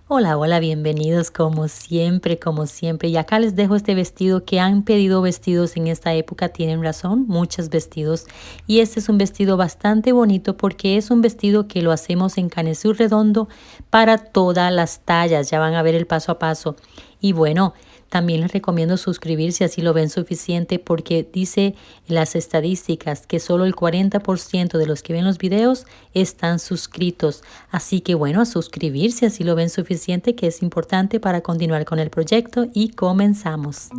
Hola, hola, bienvenidos como siempre, como siempre. Y acá les dejo este vestido que han pedido vestidos en esta época, tienen razón, muchos vestidos. Y este es un vestido bastante bonito porque es un vestido que lo hacemos en canesú redondo para todas las tallas. Ya van a ver el paso a paso. Y bueno, también les recomiendo suscribirse, así lo ven suficiente, porque dice en las estadísticas que solo el 40% de los que ven los videos están suscritos. Así que bueno, a suscribirse, así lo ven suficiente, que es importante para continuar con el proyecto, y comenzamos.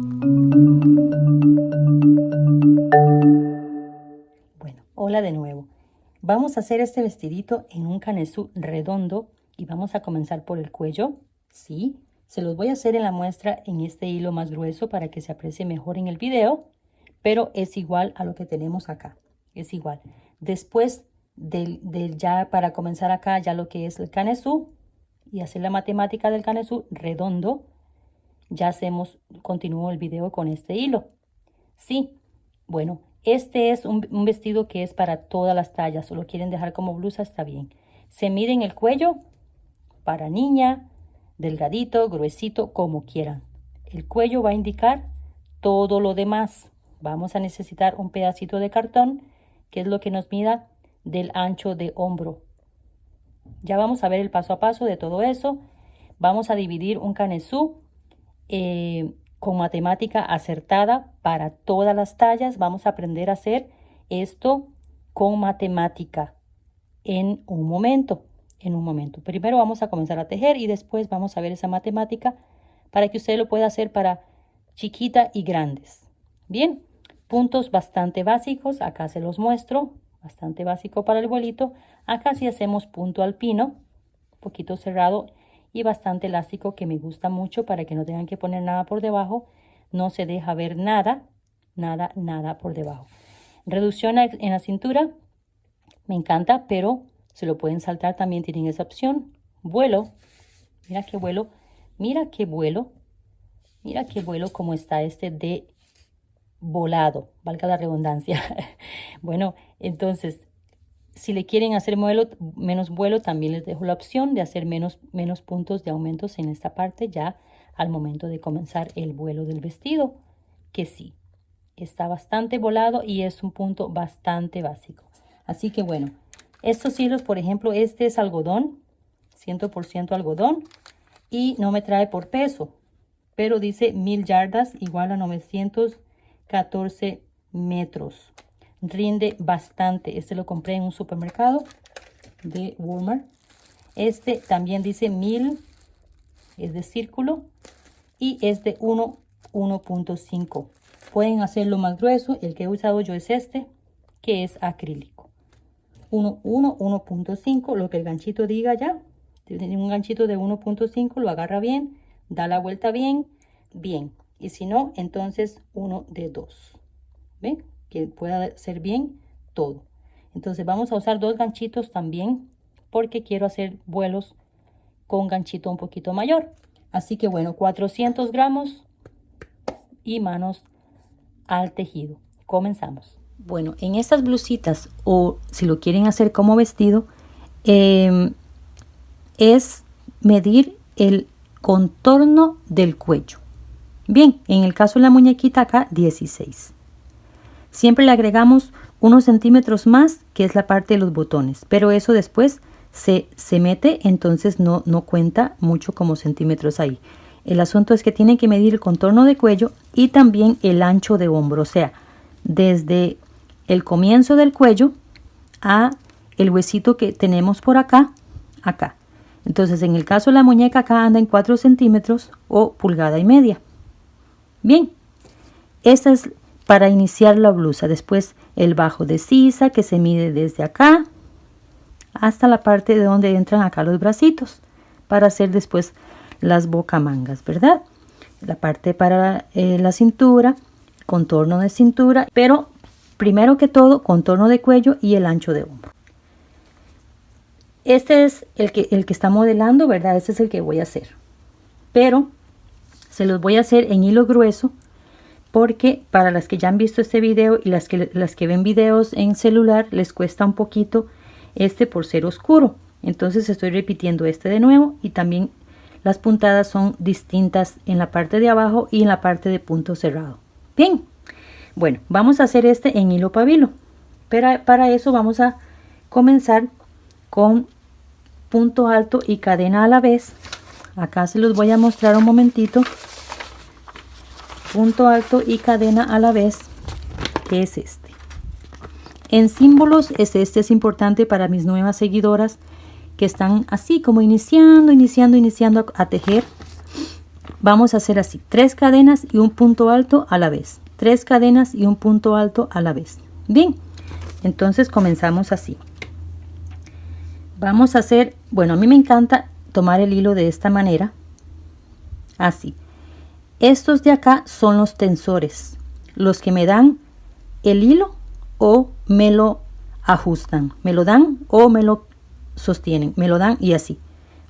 Bueno, hola de nuevo. Vamos a hacer este vestidito en un canesú redondo y vamos a comenzar por el cuello. Sí, se los voy a hacer en la muestra en este hilo más grueso para que se aprecie mejor en el video, pero es igual a lo que tenemos acá. Es igual. Después ya para comenzar acá ya lo que es el canesú y hacer la matemática del canesú redondo, ya continúo el video con este hilo. Sí, bueno, este es un vestido que es para todas las tallas, o lo quieren dejar como blusa, está bien. Se mide en el cuello para niña, delgadito, gruesito, como quieran. El cuello va a indicar todo lo demás. Vamos a necesitar un pedacito de cartón, que es lo que nos mida del ancho de hombro. Ya vamos a ver el paso a paso de todo eso. Vamos a dividir un canesú con matemática acertada para todas las tallas. Vamos a aprender a hacer esto con matemática en un momento. Primero vamos a comenzar a tejer y después vamos a ver esa matemática para que usted lo pueda hacer para chiquita y grandes. Bien, puntos bastante básicos. Acá se los muestro. Bastante básico para el vuelito. Acá sí hacemos punto alpino, un poquito cerrado y bastante elástico, que me gusta mucho para que no tengan que poner nada por debajo. No se deja ver nada por debajo. Reducción en la cintura, me encanta, pero se lo pueden saltar, también tienen esa opción. Vuelo, mira qué vuelo, mira qué vuelo, mira qué vuelo como está este de volado, valga la redundancia. Bueno, entonces, si le quieren hacer menos vuelo, también les dejo la opción de hacer menos puntos de aumentos en esta parte ya al momento de comenzar el vuelo del vestido, que sí, está bastante volado y es un punto bastante básico. Así que bueno, estos hilos, por ejemplo, este es algodón, 100% algodón, y no me trae por peso, pero dice 1000 yardas igual a 914 metros. Rinde bastante. Este lo compré en un supermercado de Walmart. Este también dice 1000, es de círculo y es de 1.5. Pueden hacerlo más grueso. El que he usado yo es este, que es acrílico. 1.5, lo que el ganchito diga ya. Tiene un ganchito de 1.5, lo agarra bien, da la vuelta bien. Y si no, entonces uno de 2. ¿Ven? Que pueda ser bien todo. Entonces vamos a usar 2 ganchitos también, porque quiero hacer vuelos con ganchito un poquito mayor. Así que bueno, 400 gramos y manos al tejido. Comenzamos. Bueno, en estas blusitas, o si lo quieren hacer como vestido, es medir el contorno del cuello. Bien, en el caso de la muñequita acá, 16. Siempre le agregamos unos centímetros más, que es la parte de los botones, pero eso después se mete, entonces no cuenta mucho como centímetros ahí. El asunto es que tienen que medir el contorno de cuello y también el ancho de hombro, o sea, desde el comienzo del cuello a el huesito que tenemos por acá. Entonces, en el caso de la muñeca, acá anda en 4 centímetros o pulgada y media. Bien, esta es para iniciar la blusa. Después el bajo de sisa, que se mide desde acá hasta la parte de donde entran acá los bracitos, para hacer después las bocamangas, ¿verdad? La parte para la cintura, contorno de cintura, pero primero que todo contorno de cuello y el ancho de hombro. Este es el que está modelando, ¿verdad? Este es el que voy a hacer, pero se los voy a hacer en hilo grueso, porque para las que ya han visto este video y las que ven videos en celular, les cuesta un poquito por ser oscuro. Entonces estoy repitiendo este de nuevo, y también las puntadas son distintas en la parte de abajo y en la parte de punto cerrado. Bien, bueno, vamos a hacer este en hilo pabilo, pero para eso vamos a comenzar con punto alto y cadena a la vez. Acá se los voy a mostrar un momentito. Punto alto y cadena a la vez, que es este. En símbolos es importante para mis nuevas seguidoras que están así como iniciando a tejer. Vamos a hacer así, 3 cadenas y un punto alto a la vez, 3 cadenas y un punto alto a la vez. Bien, entonces comenzamos así. Vamos a hacer, bueno, a mí me encanta tomar el hilo de esta manera, así. Estos de acá son los tensores, los que me dan el hilo o me lo ajustan, me lo dan o me lo sostienen, me lo dan y así.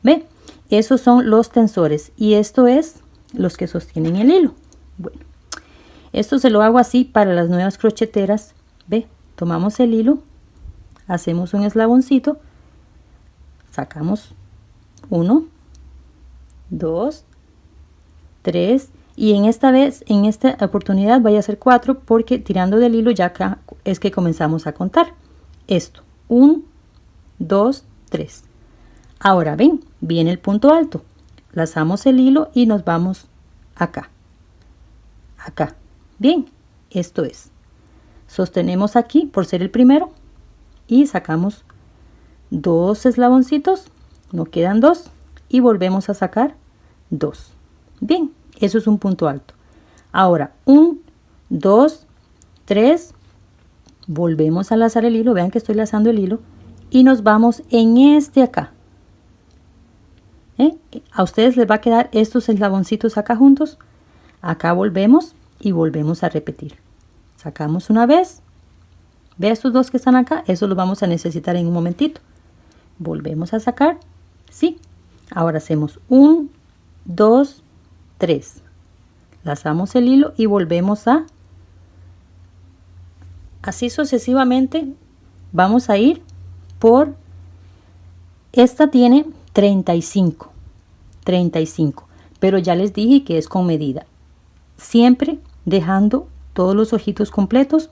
¿Ve? Esos son los tensores y esto es los que sostienen el hilo. Bueno, esto se lo hago así para las nuevas crocheteras. ¿Ve? Tomamos el hilo, hacemos un eslaboncito, sacamos 1, 2, 3 y en esta oportunidad voy a hacer 4 porque tirando del hilo ya acá es que comenzamos a contar esto. 1, 2, 3. Ahora ven, viene el punto alto, lazamos el hilo y nos vamos acá, bien, esto es, sostenemos aquí por ser el primero y sacamos 2 eslaboncitos, nos quedan 2 y volvemos a sacar 2. Bien, eso es un punto alto. Ahora 1, 2, 3, volvemos a lazar el hilo, vean que estoy lazando el hilo y nos vamos en este acá. A ustedes les va a quedar estos eslaboncitos acá juntos. Acá volvemos y volvemos a repetir. Sacamos una vez. Ve estos 2 que están acá, eso los vamos a necesitar en un momentito. Volvemos a sacar. Sí. Ahora hacemos 1, 2, 3. Lazamos el hilo y volvemos a... Así sucesivamente vamos a ir por... Esta tiene 35, pero ya les dije que es con medida. Siempre dejando todos los ojitos completos.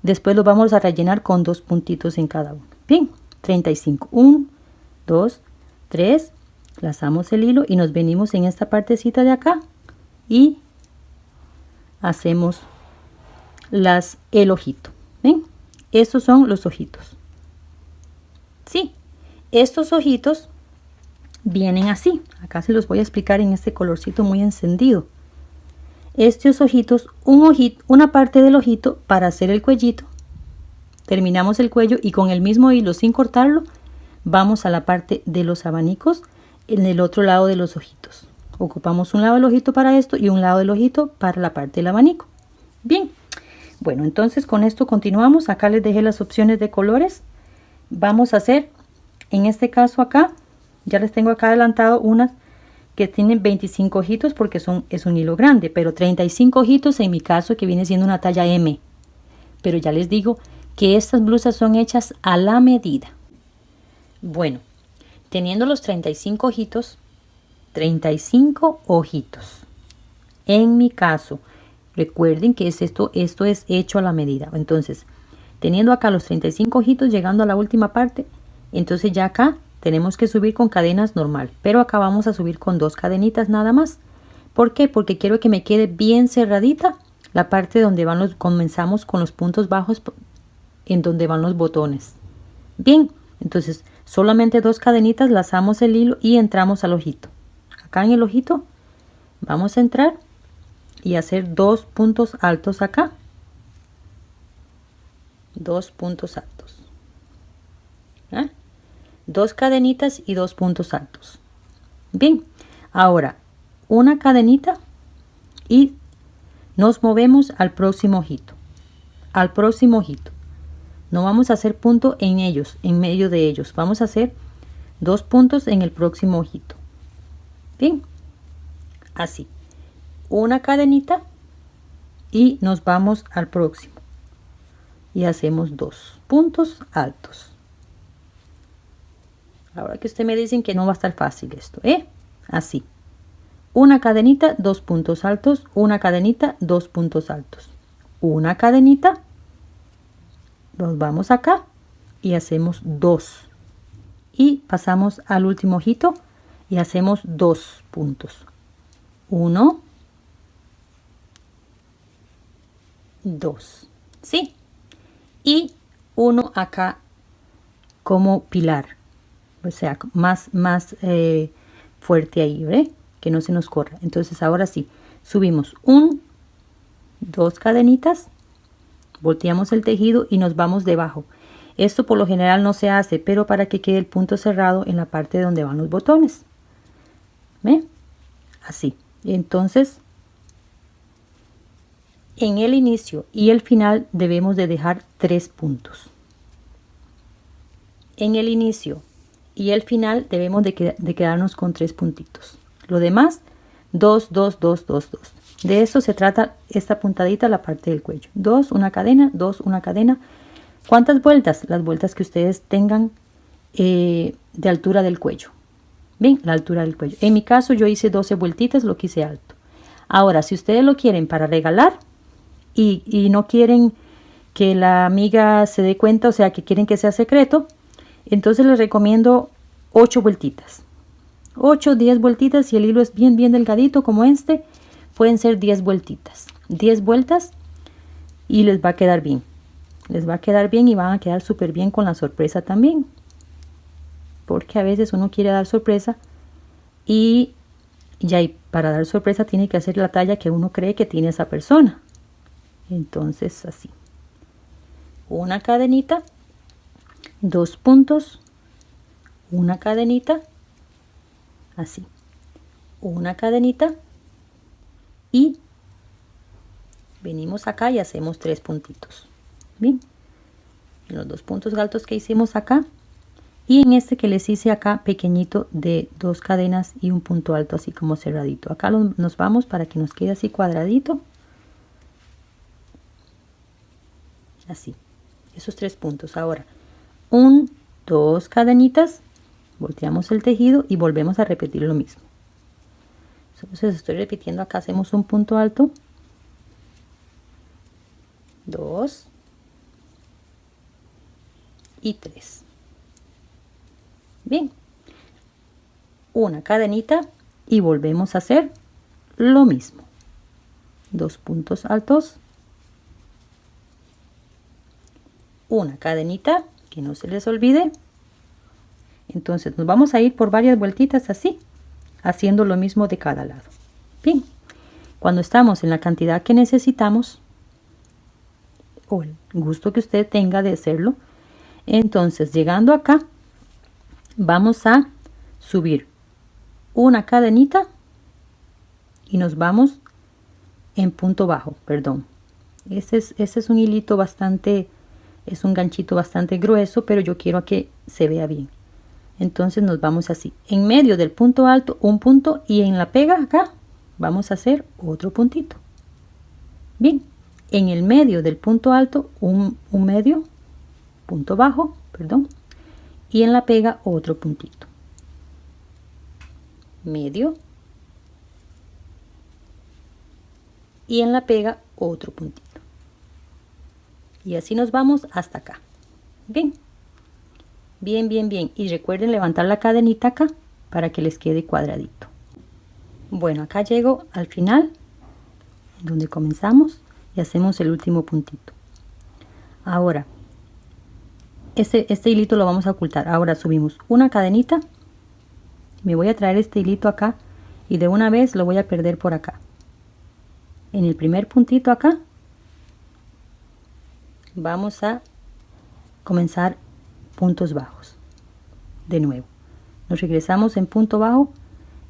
Después los vamos a rellenar con 2 puntitos en cada uno. Bien, 35. 1, 2, 3. Lazamos el hilo y nos venimos en esta partecita de acá y hacemos el ojito. ¿Ven? Estos son los ojitos. Sí, estos ojitos vienen así. Acá se los voy a explicar en este colorcito muy encendido. Estos ojitos, una parte del ojito para hacer el cuellito. Terminamos el cuello y con el mismo hilo sin cortarlo vamos a la parte de los abanicos en el otro lado de los ojitos. Ocupamos un lado del ojito para esto y un lado del ojito para la parte del abanico. Bien, bueno, entonces con esto continuamos. Acá les dejé las opciones de colores. Vamos a hacer, en este caso acá, ya les tengo acá adelantado unas que tienen 25 ojitos porque es un hilo grande, pero 35 ojitos en mi caso que viene siendo una talla M. Pero ya les digo que estas blusas son hechas a la medida. Bueno, teniendo los 35 ojitos, 35 ojitos. En mi caso, recuerden que esto es hecho a la medida. Entonces, teniendo acá los 35 ojitos, llegando a la última parte, entonces ya acá tenemos que subir con cadenas normal. Pero acá vamos a subir con 2 cadenitas nada más. ¿Por qué? Porque quiero que me quede bien cerradita la parte donde comenzamos con los puntos bajos, en donde van los botones. Bien, entonces solamente 2 cadenitas, lazamos el hilo y entramos al ojito. Acá en el ojito vamos a entrar y hacer 2 puntos altos acá. 2 puntos altos. 2 cadenitas y 2 puntos altos. Bien, ahora una cadenita y nos movemos al próximo ojito. Al próximo ojito. No vamos a hacer punto en ellos, en medio de ellos. Vamos a hacer 2 puntos en el próximo ojito. Bien, así. Una cadenita y nos vamos al próximo. Y hacemos 2 puntos altos. Ahora que ustedes me dicen que no va a estar fácil esto, así. una cadenita, 2 puntos altos, una cadenita, 2 puntos altos, una cadenita, nos vamos acá y hacemos 2 y pasamos al último ojito y hacemos 2 puntos, 1, 2, ¿sí? Y uno acá como pilar, o sea, más fuerte ahí, ¿ve? Que no se nos corra. Entonces ahora sí, subimos 2 cadenitas, volteamos el tejido y nos vamos debajo. Esto por lo general no se hace, pero para que quede el punto cerrado en la parte donde van los botones, ¿ve? Así. Entonces, en el inicio y el final debemos de dejar 3 puntos. En el inicio y el final debemos de quedarnos con 3 puntitos. Lo demás, 2, 2, 2, 2, 2. De eso se trata esta puntadita, la parte del cuello. 2, una cadena, 2, una cadena. ¿Cuántas vueltas? Las vueltas que ustedes tengan de altura del cuello. Bien, la altura del cuello. En mi caso yo hice 12 vueltitas, lo que hice alto. Ahora, si ustedes lo quieren para regalar y no quieren que la amiga se dé cuenta, o sea, que quieren que sea secreto, entonces les recomiendo 8 vueltitas. 8, 10 vueltitas. Si el hilo es bien delgadito como este, pueden ser 10 vueltitas. 10 vueltas y les va a quedar bien. Les va a quedar bien y van a quedar súper bien con la sorpresa también. Porque a veces uno quiere dar sorpresa y para dar sorpresa tiene que hacer la talla que uno cree que tiene esa persona. Entonces así. Una cadenita, 2 puntos, una cadenita, así. Una cadenita y venimos acá y hacemos 3 puntitos. Bien, en los 2 puntos altos que hicimos acá y en este que les hice acá pequeñito de 2 cadenas y un punto alto así como cerradito. Acá nos vamos para que nos quede así cuadradito, así, esos 3 puntos. Ahora 2 cadenitas, volteamos el tejido y volvemos a repetir lo mismo. Entonces estoy repitiendo acá, hacemos un punto alto, 2 y 3. Bien, una cadenita y volvemos a hacer lo mismo. 2 puntos altos, una cadenita, que no se les olvide. Entonces nos vamos a ir por varias vueltitas así, haciendo lo mismo de cada lado. Bien, cuando estamos en la cantidad que necesitamos o el gusto que usted tenga de hacerlo, entonces llegando acá vamos a subir una cadenita y nos vamos en punto bajo, perdón. Este es un hilito bastante, es un ganchito bastante grueso, pero yo quiero que se vea bien. Entonces nos vamos así, en medio del punto alto un punto y en la pega acá vamos a hacer otro puntito. Bien, en el medio del punto alto un medio punto bajo, perdón, y en la pega otro puntito, medio, y en la pega otro puntito, y así nos vamos hasta acá. Bien, bien, bien, bien, y recuerden levantar la cadenita acá para que les quede cuadradito. Bueno, acá llego al final donde comenzamos y hacemos el último puntito. Ahora este hilito lo vamos a ocultar. Ahora subimos una cadenita, me voy a traer este hilito acá y de una vez lo voy a perder por acá en el primer puntito. Acá vamos a comenzar puntos bajos. De nuevo nos regresamos en punto bajo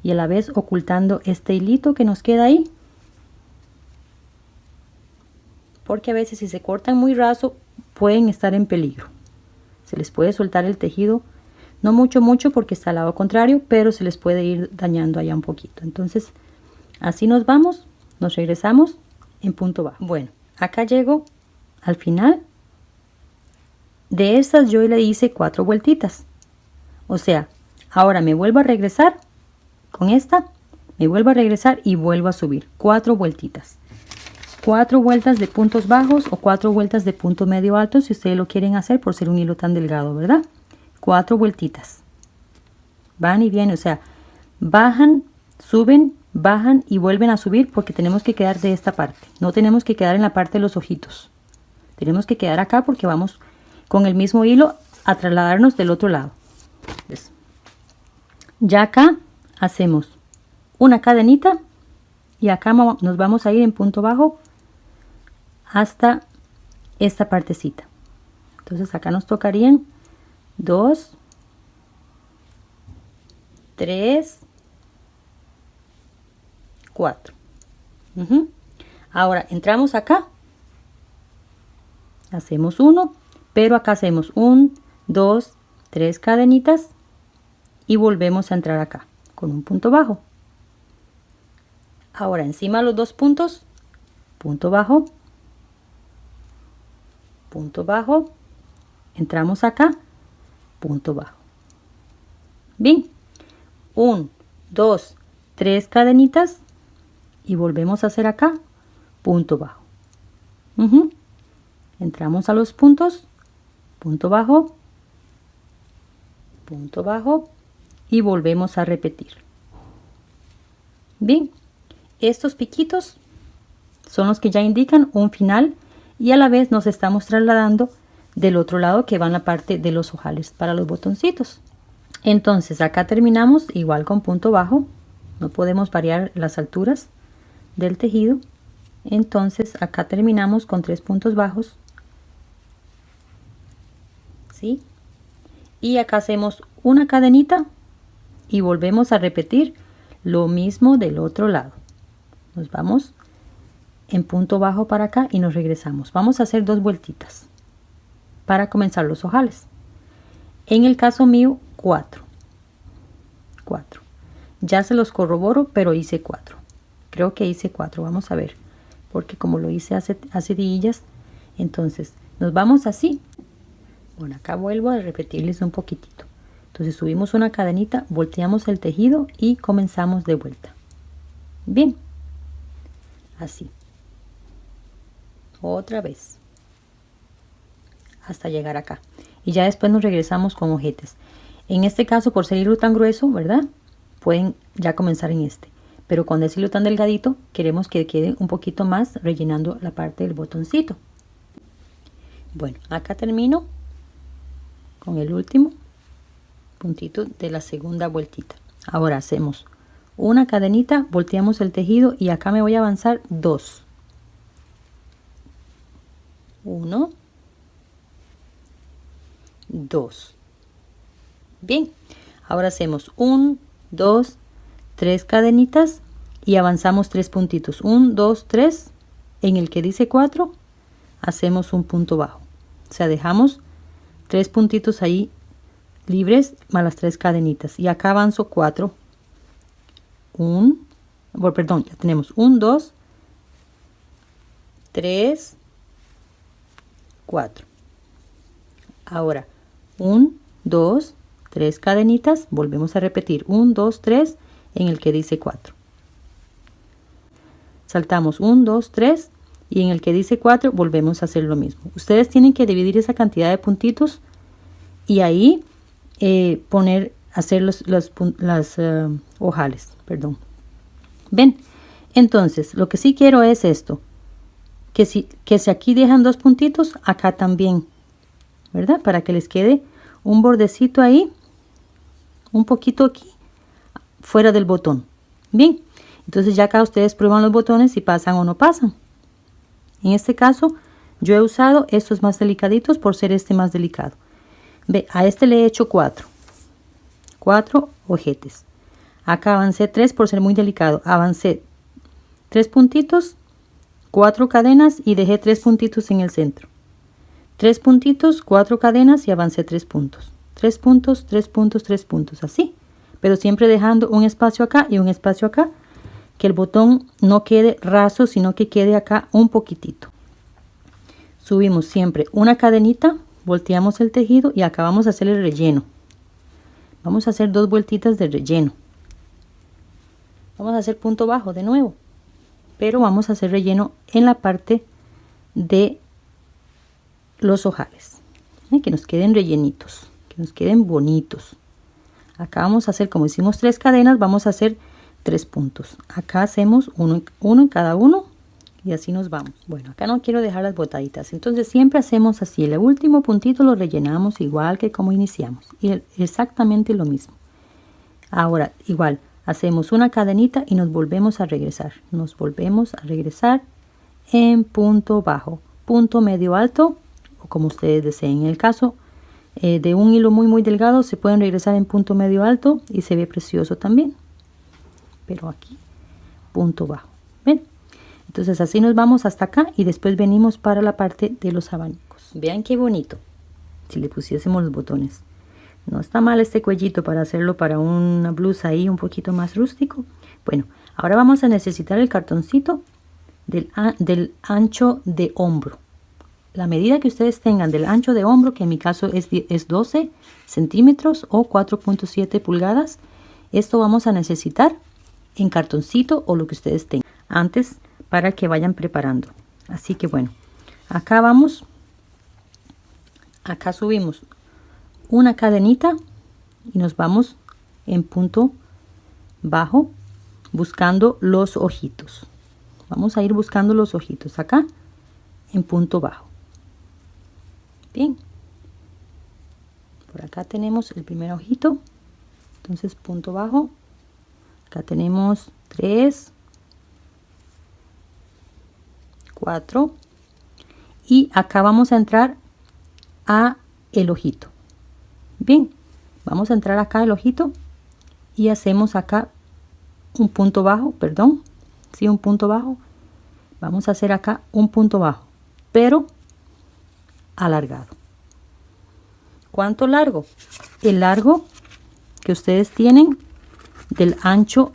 y a la vez ocultando este hilito que nos queda ahí, porque a veces si se cortan muy raso pueden estar en peligro. Se les puede soltar el tejido, no mucho porque está al lado contrario, pero se les puede ir dañando allá un poquito. Entonces así nos vamos, nos regresamos en punto bajo. Bueno, acá llego al final. De estas yo le hice 4 vueltitas, o sea, ahora me vuelvo a regresar con esta me vuelvo a regresar y vuelvo a subir 4 vueltitas. 4 vueltas de puntos bajos o 4 vueltas de punto medio alto si ustedes lo quieren hacer por ser un hilo tan delgado, ¿verdad? 4 vueltitas. Van y vienen, o sea, bajan, suben, bajan y vuelven a subir porque tenemos que quedar de esta parte. No tenemos que quedar en la parte de los ojitos. Tenemos que quedar acá porque vamos con el mismo hilo a trasladarnos del otro lado. ¿Ves? Ya acá hacemos una cadenita y acá nos vamos a ir en punto bajo hasta esta partecita. Entonces acá nos tocarían 2, 3, 4. Ahora entramos acá, hacemos 1, pero acá hacemos 1, 2, 3 cadenitas y volvemos a entrar acá con un punto bajo. Ahora encima de los 2 puntos, punto bajo, entramos acá, punto bajo. Bien, 1, 2, 3 cadenitas y volvemos a hacer acá, punto bajo. Entramos a los puntos, punto bajo y volvemos a repetir. Bien, estos piquitos son los que ya indican un final y a la vez nos estamos trasladando del otro lado que va en la parte de los ojales para los botoncitos. Entonces acá terminamos igual con punto bajo, no podemos variar las alturas del tejido. Entonces acá terminamos con 3 puntos bajos, ¿sí? Y acá hacemos una cadenita y volvemos a repetir lo mismo del otro lado. Nos vamos en punto bajo para acá y nos regresamos. Vamos a hacer 2 vueltitas para comenzar los ojales. En el caso mío 4. Ya se los corroboro, pero hice 4. Creo que hice 4, vamos a ver, porque como lo hice hace días, entonces nos vamos así. Bueno, acá vuelvo a repetirles un poquitito. Entonces subimos una cadenita, volteamos el tejido y comenzamos de vuelta. Bien, así. Otra vez. Hasta llegar acá. Y ya después nos regresamos con ojetes. En este caso, por ser hilo tan grueso, ¿verdad? Pueden ya comenzar en este. Pero cuando es hilo tan delgadito, queremos que quede un poquito más rellenando la parte del botoncito. Bueno, acá termino con el último puntito de la segunda vueltita. Ahora hacemos una cadenita, volteamos el tejido y acá me voy a avanzar 2. 1, 2. Bien, ahora hacemos 1, 2, 3 cadenitas y avanzamos 3 puntitos. 1, 2, 3. En el que dice 4 hacemos un punto bajo. O sea, dejamos 3 puntitos ahí libres más las 3 cadenitas. Y acá avanzo 4. Ya tenemos 1, 2, 3, 4. Ahora 1, 2, 3 cadenitas. Volvemos a repetir 1, 2, 3 en el que dice 4. Saltamos 1, 2, 3 y en el que dice 4 volvemos a hacer lo mismo. Ustedes tienen que dividir esa cantidad de puntitos y ahí hacer las ojales, perdón. Ven, entonces lo que sí quiero es esto, que si aquí dejan 2 puntitos, acá también, ¿verdad? Para que les quede un bordecito ahí, un poquito aquí, fuera del botón. Bien, entonces ya acá ustedes prueban los botones si pasan o no pasan. En este caso, yo he usado estos más delicaditos por ser este más delicado. Ve, a este le he hecho 4 ojetes. Acá avancé 3 por ser muy delicado. Avancé 3 puntitos, 4 cadenas y dejé 3 puntitos en el centro. 3 puntitos, 4 cadenas y avancé 3 puntos. 3 puntos, 3 puntos, 3 puntos, así. Pero siempre dejando un espacio acá y un espacio acá, que el botón no quede raso, sino que quede acá un poquitito. Subimos siempre una cadenita, volteamos el tejido y acá vamos a hacer el relleno. Vamos a hacer 2 vueltitas de relleno. Vamos a hacer punto bajo de nuevo, pero vamos a hacer relleno en la parte de los ojales, que nos queden rellenitos, que nos queden bonitos. Acá vamos a hacer, como hicimos 3 cadenas, vamos a hacer 3 puntos. Acá hacemos uno en cada uno y así nos vamos. Bueno, acá no quiero dejar las botaditas, entonces siempre hacemos así. El último puntito lo rellenamos igual que como iniciamos, y exactamente lo mismo. Ahora igual hacemos una cadenita y nos volvemos a regresar. Nos volvemos a regresar en punto bajo, punto medio alto, o como ustedes deseen. En el caso de un hilo muy delgado, se pueden regresar en punto medio alto y se ve precioso también. Pero aquí, punto bajo. ¿Ven? Entonces así nos vamos hasta acá y después venimos para la parte de los abanicos. Vean qué bonito. Si le pusiésemos los botones. No está mal este cuellito para hacerlo para una blusa ahí un poquito más rústico. Bueno, ahora vamos a necesitar el cartoncito del ancho de hombro. La medida que ustedes tengan del ancho de hombro, que en mi caso es 12 centímetros o 4.7 pulgadas. Esto vamos a necesitar en cartoncito o lo que ustedes tengan antes para que vayan preparando. Así que bueno, acá vamos, acá subimos una cadenita y nos vamos en punto bajo buscando los ojitos. Vamos a ir buscando los ojitos acá en punto bajo. Bien, por acá tenemos el primer ojito, entonces punto bajo. Acá tenemos 3, 4 y acá vamos a entrar a el ojito. Bien, vamos a entrar acá el ojito y hacemos acá un punto bajo, perdón, sí, un punto bajo. Vamos a hacer acá un punto bajo, pero alargado. ¿Cuánto largo? El largo que ustedes tienen del ancho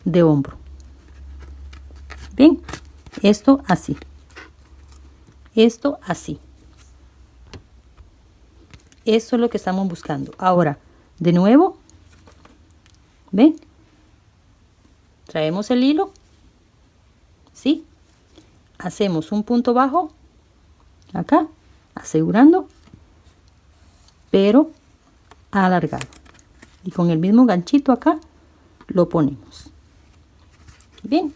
de hombro. Bien, esto así. Esto así. Eso es lo que estamos buscando. Ahora, de nuevo, ¿ven? Traemos el hilo, ¿sí? Hacemos un punto bajo acá, asegurando, pero alargado. Y con el mismo ganchito acá lo ponemos. Bien,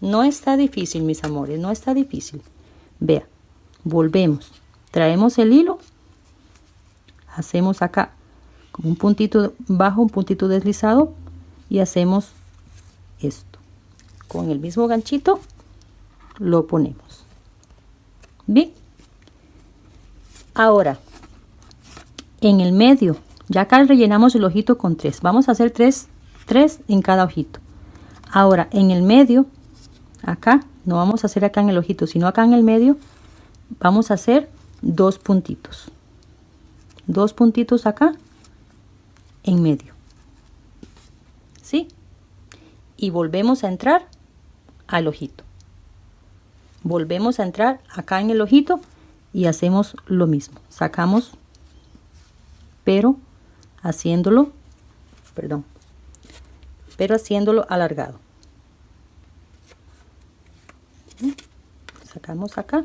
no está difícil, mis amores, no está difícil. Vea, volvemos, traemos el hilo, hacemos acá como un puntito bajo, un puntito deslizado y hacemos esto. Con el mismo ganchito lo ponemos. Bien, ahora en el medio, ya acá rellenamos el ojito con 3. Vamos a hacer 3 en cada ojito. Ahora en el medio, acá, no vamos a hacer acá en el ojito, sino acá en el medio, vamos a hacer 2 puntitos. 2 puntitos acá en medio. ¿Sí? Y volvemos a entrar al ojito. Volvemos a entrar acá en el ojito y hacemos lo mismo. Sacamos, pero haciéndolo, perdón, pero haciéndolo alargado. Sacamos acá.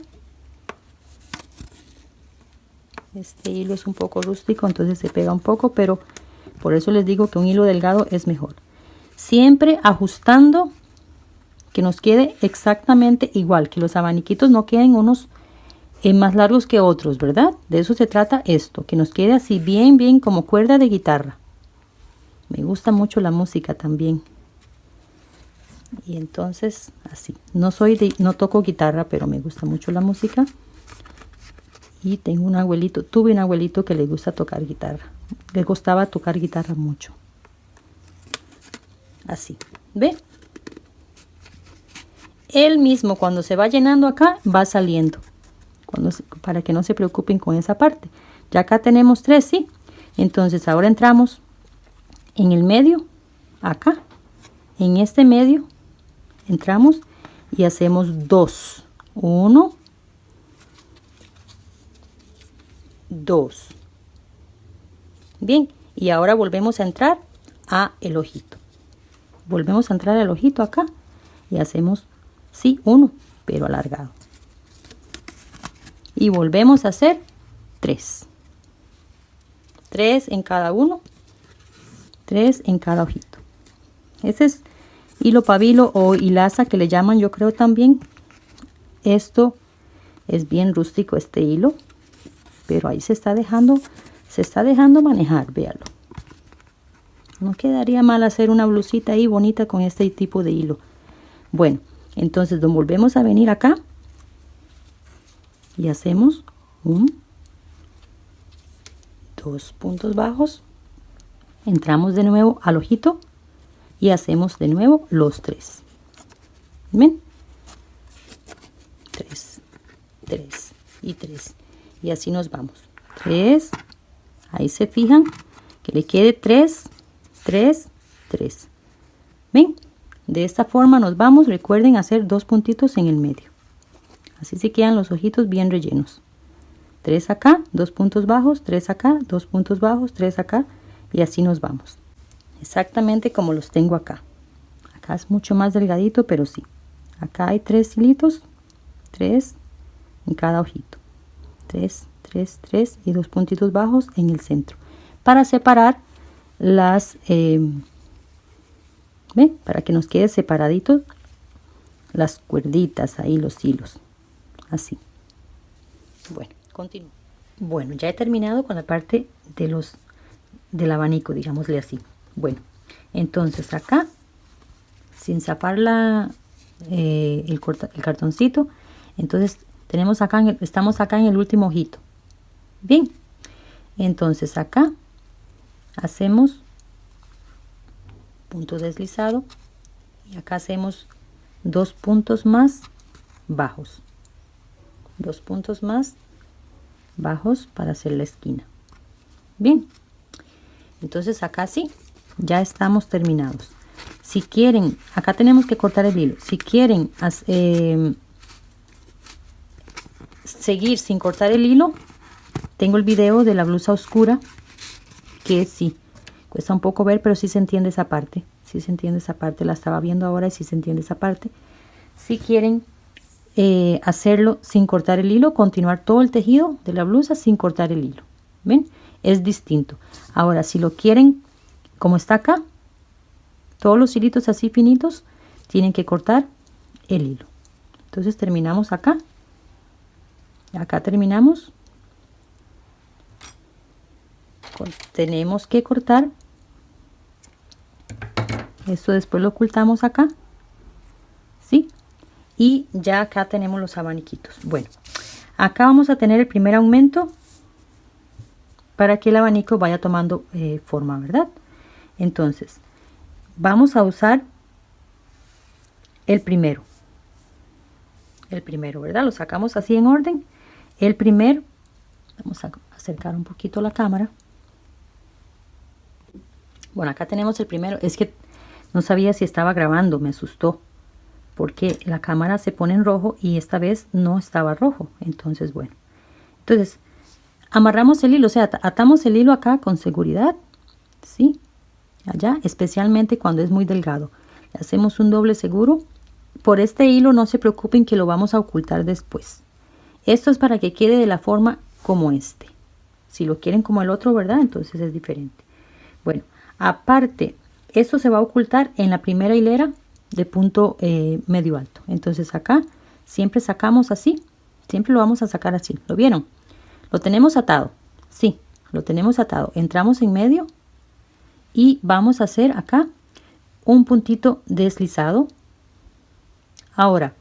Este hilo es un poco rústico, entonces se pega un poco, pero por eso les digo que un hilo delgado es mejor. Siempre ajustando que nos quede exactamente igual, que los abaniquitos no queden unos más largos que otros, ¿verdad? De eso se trata esto, que nos quede así bien como cuerda de guitarra. Me gusta mucho la música también. Y entonces así, no toco guitarra, pero me gusta mucho la música. Y tengo un abuelito, tuve un abuelito que le gusta tocar guitarra. Le gustaba tocar guitarra mucho. Así, ¿ve? Él mismo cuando se va llenando acá, va saliendo. Para que no se preocupen con esa parte. Ya acá tenemos 3, ¿sí? Entonces ahora entramos en el medio, acá. En este medio, entramos y hacemos 2. 1, 2. Bien, y ahora volvemos a entrar a el ojito. volvemos a entrar al ojito acá y hacemos, sí, uno, pero alargado. Y volvemos a hacer 3. 3 en cada uno, 3 en cada ojito. Ese es hilo pabilo o hilaza que le llaman, yo creo también. Esto es bien rústico, este hilo, pero ahí se está dejando manejar, véalo. No quedaría mal hacer una blusita ahí bonita con este tipo de hilo. Bueno, entonces nos volvemos a venir acá y hacemos 2 puntos bajos, entramos de nuevo al ojito y hacemos de nuevo los 3. ¿Ven? 3, 3 y 3. Y así nos vamos. 3. Ahí se fijan que le quede 3, 3, 3. ¿Ven? De esta forma nos vamos. Recuerden hacer 2 puntitos en el medio. Así se quedan los ojitos bien rellenos. 3 acá, 2 puntos bajos, 3 acá, 2 puntos bajos, 3 acá. Y así nos vamos. Exactamente como los tengo acá. Acá es mucho más delgadito, pero sí. Acá hay 3 hilitos. 3 en cada ojito. 3, 3, 3 y 2 puntitos bajos en el centro. Para separar las... ¿ven? Para que nos quede separaditos las cuerditas ahí, los hilos. Así. Bueno, continúo. Bueno, ya he terminado con la parte de del abanico, digámosle así. Bueno, entonces acá, sin zapar el cartoncito, entonces tenemos acá, estamos acá en el último ojito. Bien, entonces acá hacemos punto deslizado y acá hacemos 2 puntos más bajos. 2 puntos más bajos para hacer la esquina. Bien, entonces acá sí, ya estamos terminados. Si quieren, acá tenemos que cortar el hilo. Si quieren seguir sin cortar el hilo, tengo el video de la blusa oscura, que sí, cuesta un poco ver, pero sí se entiende esa parte. Sí se entiende esa parte, la estaba viendo ahora y sí se entiende esa parte. Si quieren hacerlo sin cortar el hilo, continuar todo el tejido de la blusa sin cortar el hilo. ¿Ven? Es distinto. Ahora, si lo quieren, como está acá, todos los hilitos así finitos, tienen que cortar el hilo. Entonces terminamos acá. Acá terminamos. Tenemos que cortar. Esto después lo ocultamos acá. ¿Sí? Y ya acá tenemos los abaniquitos. Bueno, acá vamos a tener el primer aumento para que el abanico vaya tomando forma, ¿verdad? Entonces, vamos a usar el primero. El primero, ¿verdad? Lo sacamos así en orden. El primer, vamos a acercar un poquito la cámara. Bueno, acá tenemos el primero. Es que no sabía si estaba grabando, me asustó, porque la cámara se pone en rojo y esta vez no estaba rojo. Entonces, bueno. Entonces, amarramos el hilo, o sea, atamos el hilo acá con seguridad, ¿sí? Allá, especialmente cuando es muy delgado. Le hacemos un doble seguro. Por este hilo no se preocupen que lo vamos a ocultar después. Esto es para que quede de la forma como este. Si lo quieren como el otro, ¿verdad? Entonces es diferente. Bueno, aparte, esto se va a ocultar en la primera hilera de punto medio alto. Entonces acá siempre sacamos así. Siempre lo vamos a sacar así. ¿Lo vieron? Lo tenemos atado. Sí, lo tenemos atado. Entramos en medio y vamos a hacer acá un puntito deslizado. Ahora,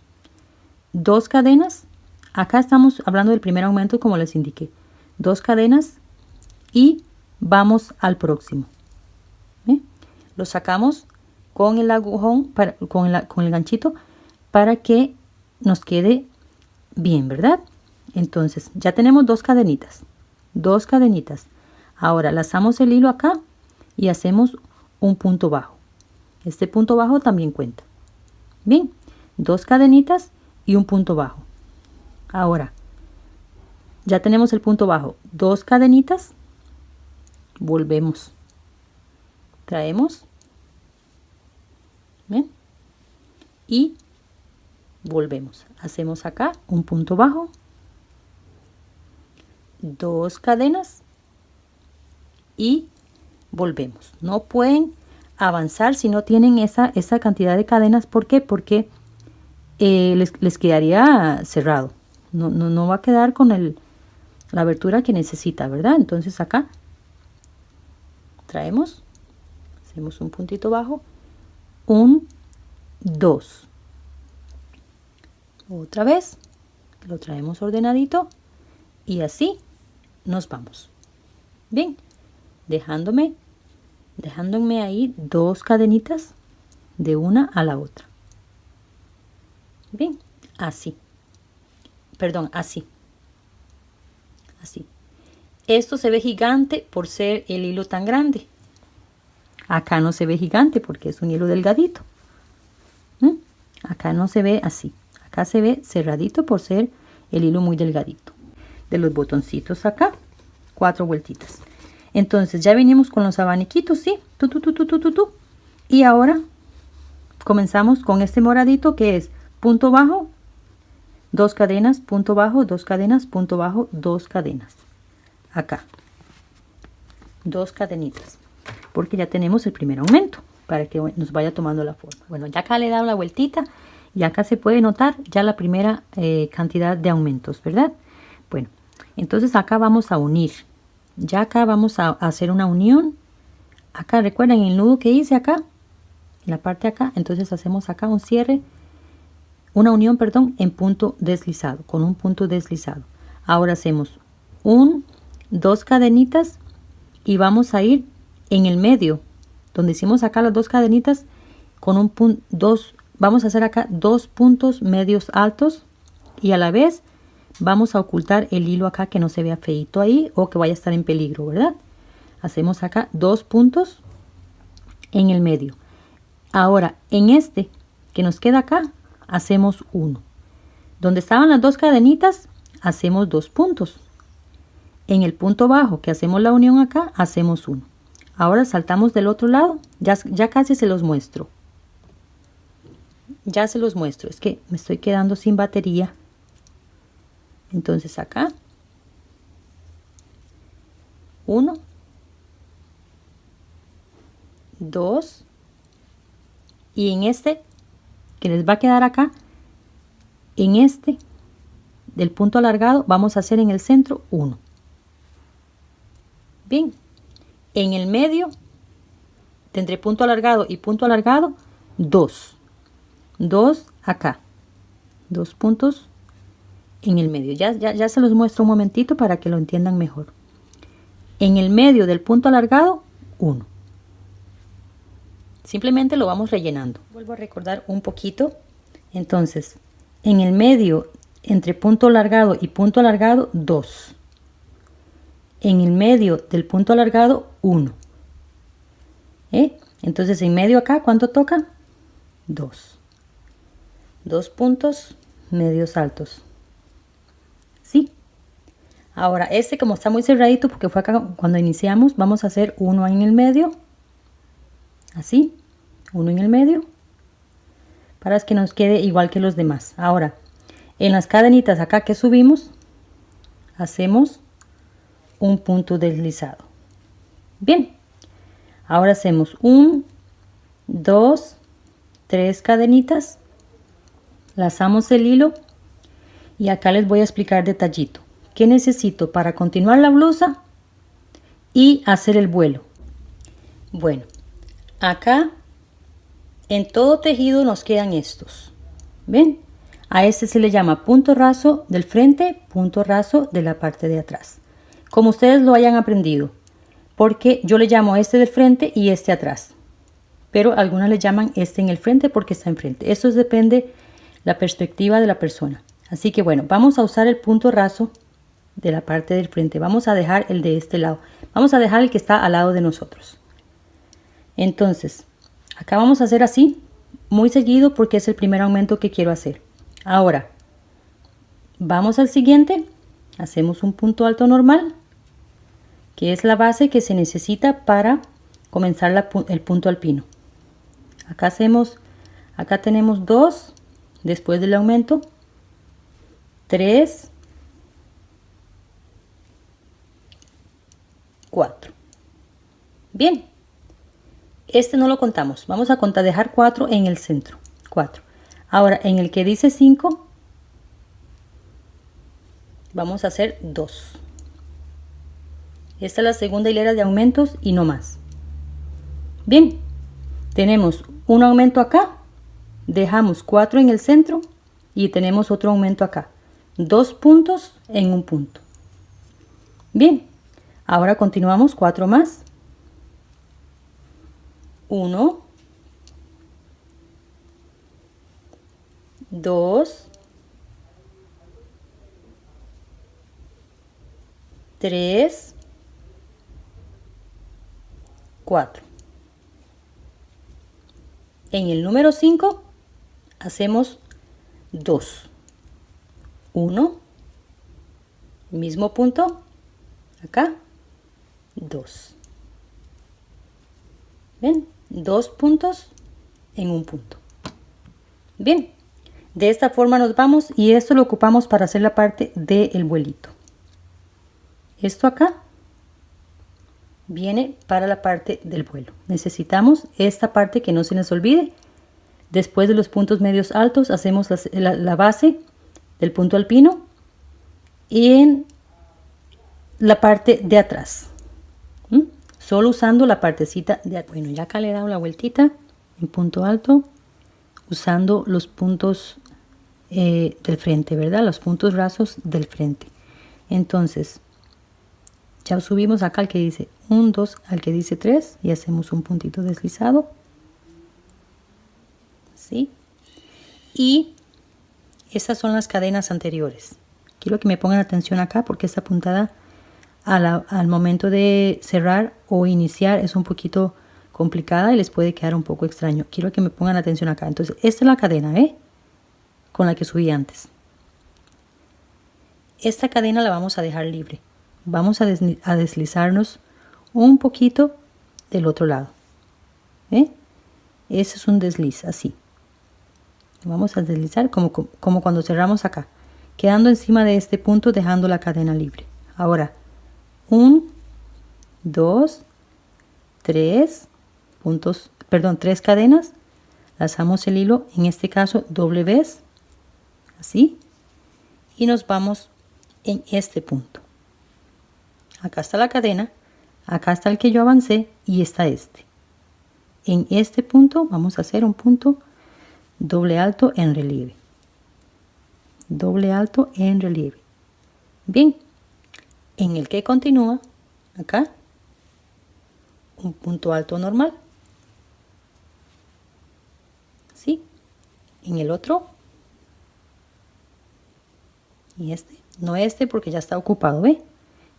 2 cadenas. Acá estamos hablando del primer aumento, como les indiqué. 2 cadenas y vamos al próximo. Lo sacamos con el agujón, con el ganchito, para que nos quede bien, ¿verdad? Entonces, ya tenemos 2 cadenitas. 2 cadenitas. Ahora, lazamos el hilo acá y hacemos un punto bajo. Este punto bajo también cuenta. Bien, 2 cadenitas y un punto bajo. Ahora, ya tenemos el punto bajo. 2 cadenitas. Volvemos. Traemos. ¿Ven? Y volvemos. Hacemos acá un punto bajo, 2 cadenas y volvemos. No pueden avanzar si no tienen esa cantidad de cadenas. ¿Por qué? Porque les quedaría cerrado. No va a quedar con la abertura que necesita, ¿verdad? Entonces acá traemos, hacemos un puntito bajo, 1, 2. Otra vez, lo traemos ordenadito y así nos vamos. Bien, dejándome ahí 2 cadenitas de una a la otra. Bien, así. Perdón, así. Así. Esto se ve gigante por ser el hilo tan grande. Acá no se ve gigante porque es un hilo delgadito. Acá no se ve así. Acá se ve cerradito por ser el hilo muy delgadito. De los botoncitos acá, 4 vueltitas. Entonces ya venimos con los abaniquitos, ¿sí? Y ahora comenzamos con este moradito que es punto bajo, 2 cadenas, punto bajo, 2 cadenas, punto bajo, 2 cadenas. Acá. 2 cadenitas. Porque ya tenemos el primer aumento para que nos vaya tomando la forma. Bueno, ya acá le he dado la vueltita y acá se puede notar ya la primera cantidad de aumentos, ¿verdad? Bueno, entonces acá vamos a unir. Ya acá vamos a hacer una unión. Acá recuerden el nudo que hice acá, en la parte de acá. Entonces hacemos acá un cierre, una unión, perdón, en punto deslizado, con un punto deslizado. Ahora hacemos 2 cadenitas y vamos a ir en el medio, donde hicimos acá las 2 cadenitas, con un punto, vamos a hacer acá 2 puntos medios altos y a la vez vamos a ocultar el hilo acá que no se vea feito ahí o que vaya a estar en peligro, ¿verdad? Hacemos acá 2 puntos en el medio. Ahora en este que nos queda acá hacemos 1. Donde estaban las 2 cadenitas hacemos 2 puntos. En el punto bajo que hacemos la unión acá hacemos 1. Ahora saltamos del otro lado. Ya casi se los muestro. Ya se los muestro. Es que me estoy quedando sin batería. Entonces acá 1, 2 y en este que les va a quedar acá, en este del punto alargado vamos a hacer en el centro 1. Bien, en el medio de entre punto alargado y punto alargado 2 acá, 2 puntos en el medio. Ya se los muestro un momentito para que lo entiendan mejor. En el medio del punto alargado 1. Simplemente lo vamos rellenando. Vuelvo a recordar un poquito. Entonces, en el medio entre punto alargado y punto alargado 2. En el medio del punto alargado 1. Entonces en medio acá, ¿cuánto toca? 2. 2 puntos medios altos. ¿Sí? Ahora este como está muy cerradito porque fue acá cuando iniciamos, vamos a hacer 1 en el medio. Así, 1 en el medio. Para que nos quede igual que los demás. Ahora, en las cadenitas acá que subimos, hacemos un punto deslizado. Bien, ahora hacemos 1, 2, 3 cadenitas, lazamos el hilo y acá les voy a explicar detallito qué necesito para continuar la blusa y hacer el vuelo. Bueno, acá en todo tejido nos quedan estos, ¿ven? A este se le llama punto raso del frente, punto raso de la parte de atrás, como ustedes lo hayan aprendido, porque yo le llamo este del frente y este atrás, pero algunas le llaman este en el frente porque está enfrente. Eso depende la perspectiva de la persona. Así que bueno, vamos a usar el punto raso de la parte del frente. Vamos a dejar el de este lado. Vamos a dejar el que está al lado de nosotros. Entonces, acá vamos a hacer así, muy seguido porque es el primer aumento que quiero hacer. Ahora, vamos al siguiente. Hacemos un punto alto normal, que es la base que se necesita para comenzar el punto alpino. Acá hacemos Acá tenemos 2, después del aumento, 3, 4. Bien, este no lo contamos. Vamos a contar, dejar 4 en el centro. 4. Ahora, en el que dice 5, vamos a hacer 2. Esta es la segunda hilera de aumentos y no más. Bien, tenemos un aumento acá, dejamos 4 en el centro y tenemos otro aumento acá. 2 puntos en un punto. Bien, ahora continuamos 4 más. 1, 2, 3, 4. En el número 5 hacemos 2. 1, mismo punto, acá, 2. ¿Ven? 2 puntos en un punto. Bien, de esta forma nos vamos y esto lo ocupamos para hacer la parte del vuelito. Esto acá viene para la parte del vuelo. Necesitamos esta parte que no se nos olvide. Después de los puntos medios altos hacemos la base del punto alpino y en la parte de atrás. Solo usando la partecita de atrás. Bueno, ya acá le he dado la vueltita en punto alto usando los puntos del frente, ¿verdad? Los puntos rasos del frente. Entonces, ya subimos acá al que dice 1, 2, al que dice 3 y hacemos un puntito deslizado. ¿Sí? Y estas son las cadenas anteriores. Quiero que me pongan atención acá porque esta puntada al momento de cerrar o iniciar es un poquito complicada y les puede quedar un poco extraño. Quiero que me pongan atención acá. Entonces, esta es la cadena, ¿eh? Con la que subí antes. Esta cadena la vamos a dejar libre. Vamos a deslizarnos un poquito del otro lado. ¿Eh? Ese es un desliz, así. Vamos a deslizar como cuando cerramos acá. Quedando encima de este punto, dejando la cadena libre. Ahora, 1, 2, 3 puntos, perdón, 3 cadenas. Lazamos el hilo, en este caso doble vez, así. Y nos vamos en este punto. Acá está la cadena, acá está el que yo avancé y está este. En este punto vamos a hacer un punto doble alto en relieve. Doble alto en relieve. Bien, en el que continúa, acá, un punto alto normal. ¿Sí? En el otro. Y este, no este porque ya está ocupado, ¿ve?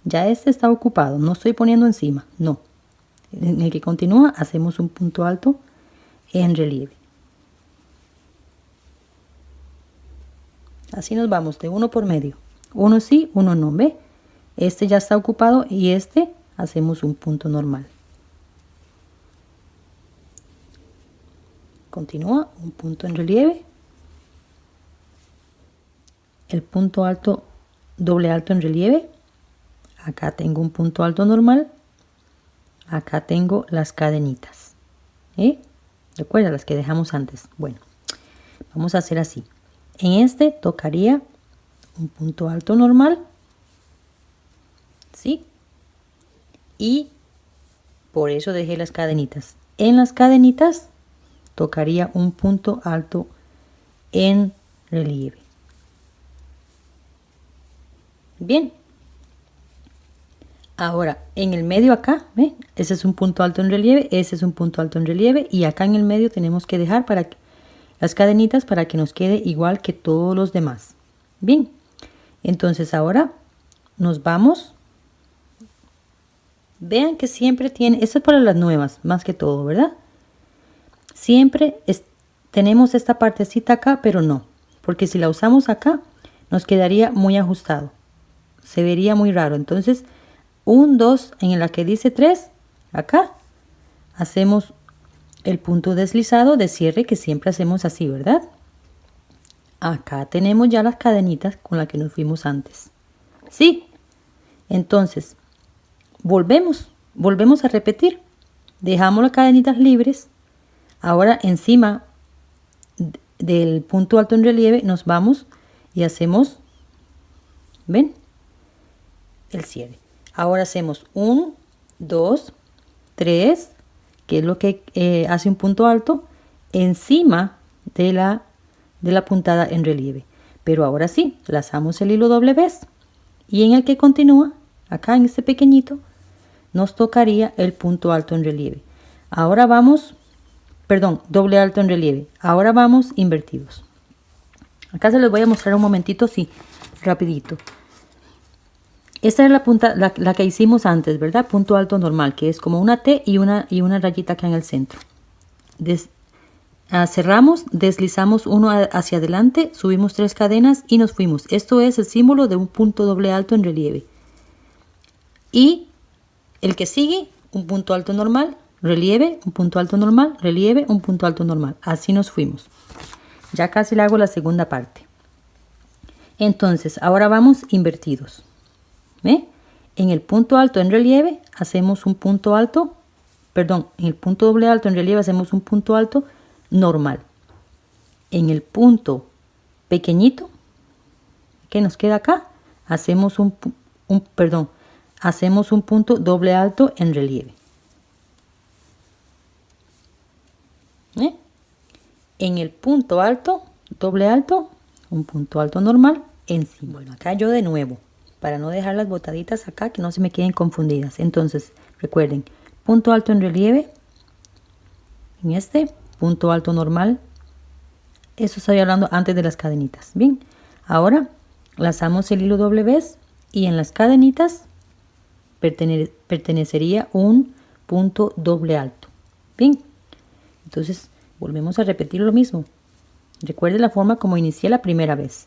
Ya este está ocupado, no estoy poniendo encima, no. En el que continúa hacemos un punto alto en relieve. Así nos vamos de uno por medio. Uno sí, uno no, ¿ve? Este ya está ocupado y este hacemos un punto normal. Continúa un punto en relieve. El punto alto, doble alto en relieve. Acá tengo un punto alto normal. Acá tengo las cadenitas. Recuerda las que dejamos antes. Bueno, vamos a hacer así. En este tocaría un punto alto normal. ¿Sí? Y por eso dejé las cadenitas. En las cadenitas tocaría un punto alto en relieve. Bien. Ahora, en el medio acá, ¿ven? Ese es un punto alto en relieve, ese es un punto alto en relieve y acá en el medio tenemos que dejar las cadenitas para que nos quede igual que todos los demás. Bien, entonces ahora nos vamos. Vean que siempre tiene, esto es para las nuevas, más que todo, ¿verdad? Siempre tenemos esta partecita acá, pero no, porque si la usamos acá, nos quedaría muy ajustado. Se vería muy raro, entonces 1, 2, en la que dice 3, acá hacemos el punto deslizado de cierre que siempre hacemos así, ¿verdad? Acá tenemos ya las cadenitas con las que nos fuimos antes. ¿Sí? Entonces, volvemos a repetir. Dejamos las cadenitas libres. Ahora encima del punto alto en relieve nos vamos y hacemos, ¿ven? El cierre. Ahora hacemos 1, 2, 3, que es lo que hace un punto alto encima de la puntada en relieve. Pero ahora sí, lazamos el hilo doble vez y en el que continúa, acá en este pequeñito, nos tocaría el punto alto en relieve. Ahora vamos, perdón, doble alto en relieve. Ahora vamos invertidos. Acá se los voy a mostrar un momentito, sí, rapidito. Esta es la punta, la que hicimos antes, ¿verdad? Punto alto normal, que es como una T y una rayita acá en el centro. Cerramos, deslizamos uno hacia adelante, subimos 3 cadenas y nos fuimos. Esto es el símbolo de un punto doble alto en relieve. Y el que sigue, un punto alto normal, relieve, un punto alto normal, relieve, un punto alto normal. Así nos fuimos. Ya casi le hago la segunda parte. Entonces, ahora vamos invertidos. ¿Ve? En el punto alto en relieve hacemos un punto alto, perdón, en el punto doble alto en relieve hacemos un punto alto normal. En el punto pequeñito que nos queda acá, hacemos hacemos un punto doble alto en relieve. ¿Eh? En el punto alto, doble alto, un punto alto normal encima. Bueno, acá yo de nuevo, para no dejar las botaditas acá, que no se me queden confundidas. Entonces, recuerden, punto alto en relieve, en este, punto alto normal. Eso estoy hablando antes de las cadenitas. Bien, ahora lazamos el hilo doble vez y en las cadenitas pertenecería un punto doble alto. Bien, entonces volvemos a repetir lo mismo. Recuerde la forma como inicié la primera vez.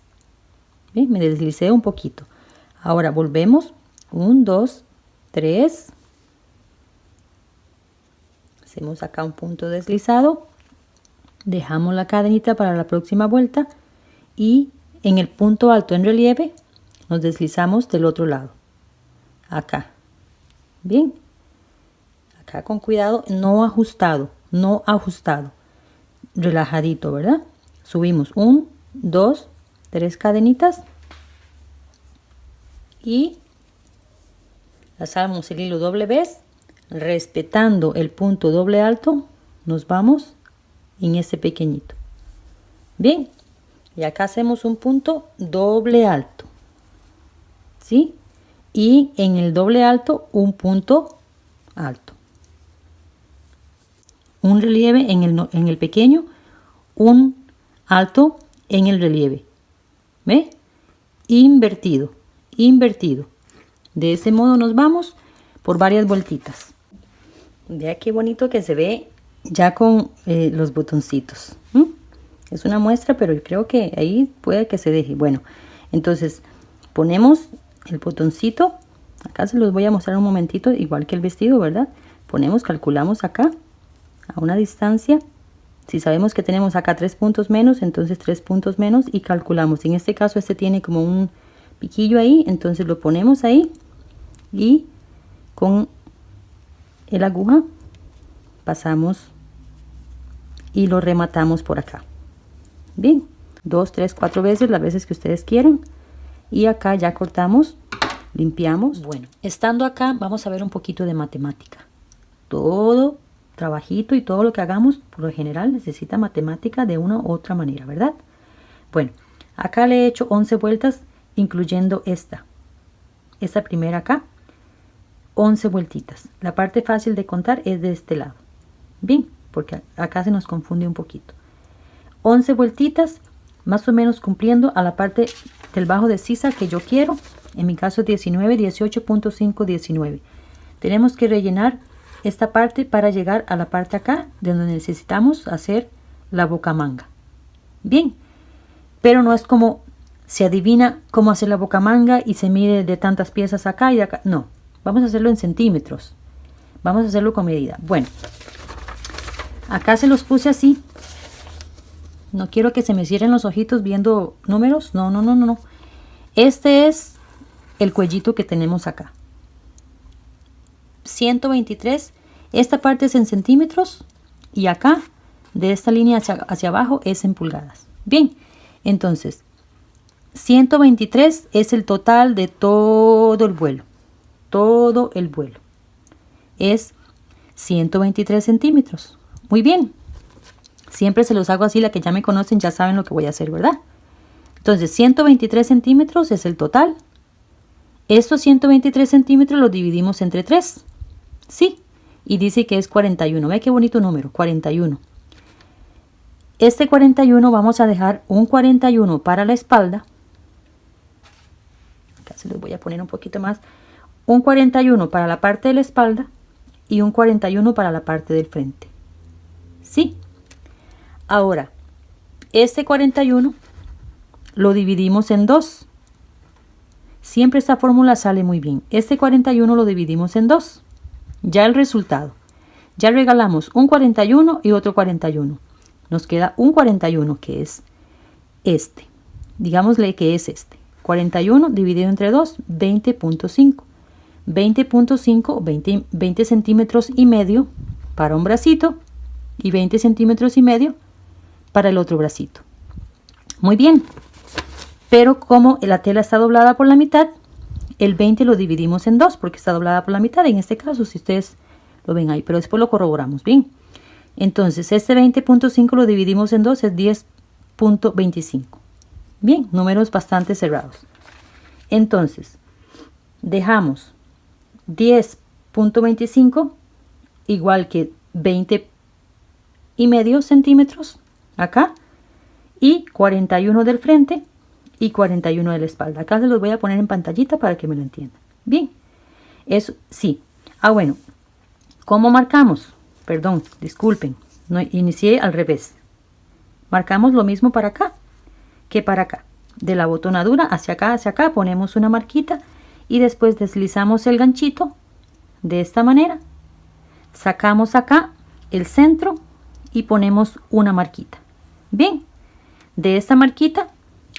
Bien, me deslicé un poquito. Ahora volvemos. 1, 2, 3. Hacemos acá un punto deslizado. Dejamos la cadenita para la próxima vuelta. Y en el punto alto en relieve nos deslizamos del otro lado. Acá. Bien. Acá con cuidado, no ajustado. No ajustado. Relajadito, ¿verdad? Subimos 1, 2, 3 cadenitas. Y lazamos el hilo doble vez, respetando el punto doble alto, nos vamos en este pequeñito. Bien, y acá hacemos un punto doble alto, ¿sí? Y en el doble alto un punto alto. Un relieve en el pequeño, un alto en el relieve. ¿Ve? Invertido. Invertido. De ese modo nos vamos por varias vueltitas. Vea qué bonito que se ve ya con los botoncitos. Es una muestra, pero yo creo que ahí puede que se deje. Bueno, entonces ponemos el botoncito. Acá se los voy a mostrar un momentito, igual que el vestido, ¿verdad? Calculamos acá a una distancia. Si sabemos que tenemos acá 3 puntos menos, entonces 3 puntos menos y calculamos. En este caso este tiene como un piquillo ahí, entonces lo ponemos ahí y con el aguja pasamos y lo rematamos por acá. Bien, 2, 3, 4 veces, las veces que ustedes quieran, y acá ya cortamos, limpiamos. Bueno, estando acá vamos a ver un poquito de matemática. Todo trabajito y todo lo que hagamos por lo general necesita matemática de una u otra manera, ¿verdad? Bueno, acá le he hecho 11 vueltas incluyendo esta primera acá, 11 vueltitas. La parte fácil de contar es de este lado. Bien, porque acá se nos confunde un poquito. 11 vueltitas, más o menos cumpliendo a la parte del bajo de sisa que yo quiero. En mi caso 19, 18.5, 19. Tenemos que rellenar esta parte para llegar a la parte acá, de donde necesitamos hacer la bocamanga. Bien, pero no es como se adivina cómo hacer la bocamanga y se mide de tantas piezas acá y acá. No, vamos a hacerlo en centímetros. Vamos a hacerlo con medida. Bueno, Acá se los puse así. No quiero que se me cierren los ojitos viendo números. No, no, no, no, no. Este es el cuellito que tenemos acá. 123. Esta parte es en centímetros. Y acá, de esta línea hacia abajo, es en pulgadas. Bien, entonces, 123 es el total de todo el vuelo. Todo el vuelo. Es 123 centímetros. Muy bien. Siempre se los hago así, la que ya me conocen ya saben lo que voy a hacer, ¿verdad? Entonces, 123 centímetros es el total. Estos 123 centímetros los dividimos entre 3. Sí. Y dice que es 41. Ve qué bonito número, 41. Este 41 vamos a dejar un 41 para la espalda. Acá se los voy a poner un poquito más. Un 41 para la parte de la espalda y un 41 para la parte del frente. ¿Sí? Ahora, este 41 lo dividimos en 2. Siempre esta fórmula sale muy bien. Este 41 lo dividimos en 2. Ya el resultado. Ya regalamos un 41 y otro 41. Nos queda un 41 que es este. Digámosle que es este. 41 dividido entre 2, 20.5. 20.5, 20 centímetros y medio para un bracito y 20 centímetros y medio para el otro bracito. Muy bien. Pero como la tela está doblada por la mitad, el 20 lo dividimos en 2 porque está doblada por la mitad. En este caso, si ustedes lo ven ahí, pero después lo corroboramos. Bien. Entonces, este 20.5 lo dividimos en 2, es 10.25. Bien, números bastante cerrados. Entonces, dejamos 10.25 igual que 20 y medio centímetros acá y 41 del frente y 41 de la espalda. Acá se los voy a poner en pantallita para que me lo entiendan. Bien, eso sí. Bueno, ¿cómo marcamos? Perdón, disculpen, no inicié al revés. Marcamos lo mismo para acá que para acá. De la botonadura hacia acá ponemos una marquita y después deslizamos el ganchito de esta manera. Sacamos acá el centro y ponemos una marquita. Bien, de esta marquita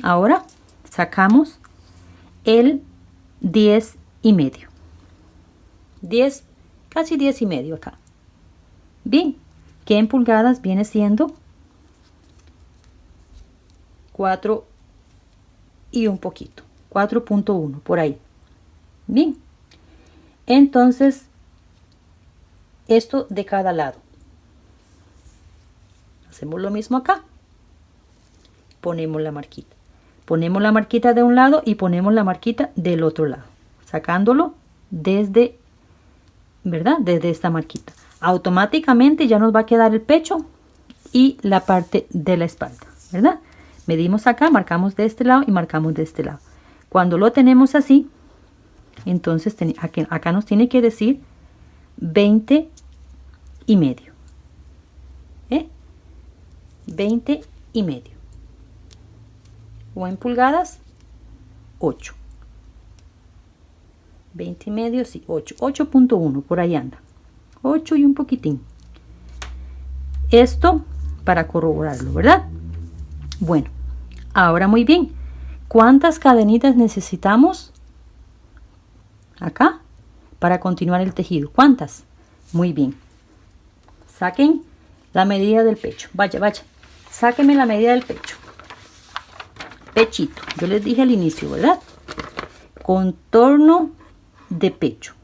ahora sacamos el 10 y medio. 10, casi 10 y medio acá. Bien, que en pulgadas viene siendo 4 y un poquito, 4.1 por ahí. Bien, entonces esto de cada lado. Hacemos lo mismo acá. Ponemos la marquita. Ponemos la marquita de un lado y ponemos la marquita del otro lado. Sacándolo desde, ¿verdad? Desde esta marquita. Automáticamente ya nos va a quedar el pecho y la parte de la espalda, ¿verdad? Medimos acá, marcamos de este lado y marcamos de este lado. Cuando lo tenemos así, entonces acá nos tiene que decir 20 y medio. 20 y medio. O en pulgadas, 8. 20 y medio, sí, 8. 8.1, por ahí anda. 8 y un poquitín. Esto para corroborarlo, ¿verdad? Bueno, ahora muy bien. ¿Cuántas cadenitas necesitamos acá para continuar el tejido? ¿Cuántas? Muy bien. Saquen la medida del pecho. Vaya, vaya. Sáquenme la medida del pecho. Pechito. Yo les dije al inicio, ¿verdad? Contorno de pecho.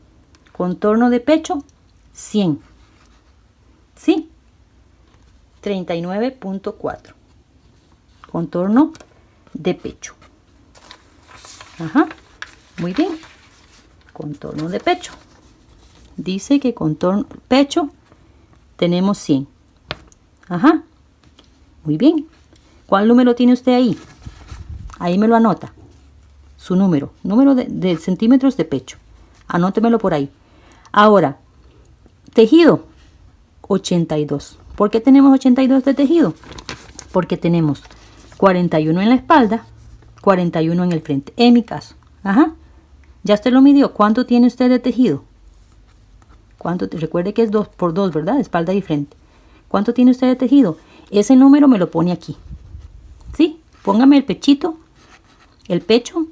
Contorno de pecho, 100. ¿Sí? 39.4. Contorno de pecho. Ajá. Muy bien. Contorno de pecho. Dice que contorno pecho tenemos 100. Ajá. Muy bien. ¿Cuál número tiene usted ahí? Ahí me lo anota. Su número. Número de centímetros de pecho. Anótemelo por ahí. Ahora, tejido, 82. ¿Por qué tenemos 82 de tejido? Porque tenemos 41 en la espalda, 41 en el frente. En mi caso. Ajá. Ya usted lo midió. ¿Cuánto tiene usted de tejido? ¿Cuánto? Recuerde que es 2 por 2, ¿verdad? Espalda y frente. ¿Cuánto tiene usted de tejido? Ese número me lo pone aquí. ¿Sí? Póngame el pechito, el pecho,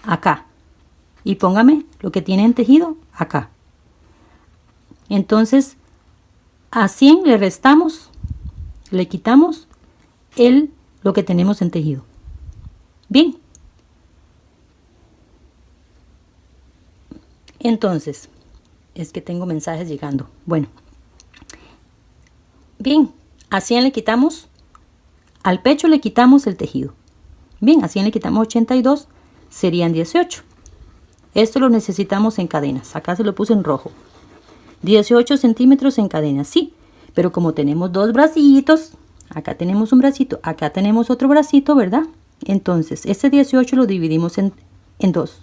acá. Y póngame lo que tiene en tejido acá. Entonces, a 100 le restamos, le quitamos lo que tenemos en tejido. Bien. Entonces, es que tengo mensajes llegando. Bueno. Bien, a 100 le quitamos, al pecho le quitamos el tejido. Bien, a 100 le quitamos 82, serían 18. Esto lo necesitamos en cadenas. Acá se lo puse en rojo. 18 centímetros en cadenas, sí. Pero como tenemos dos bracitos, acá tenemos un bracito, acá tenemos otro bracito, ¿verdad? Entonces, este 18 lo dividimos en dos.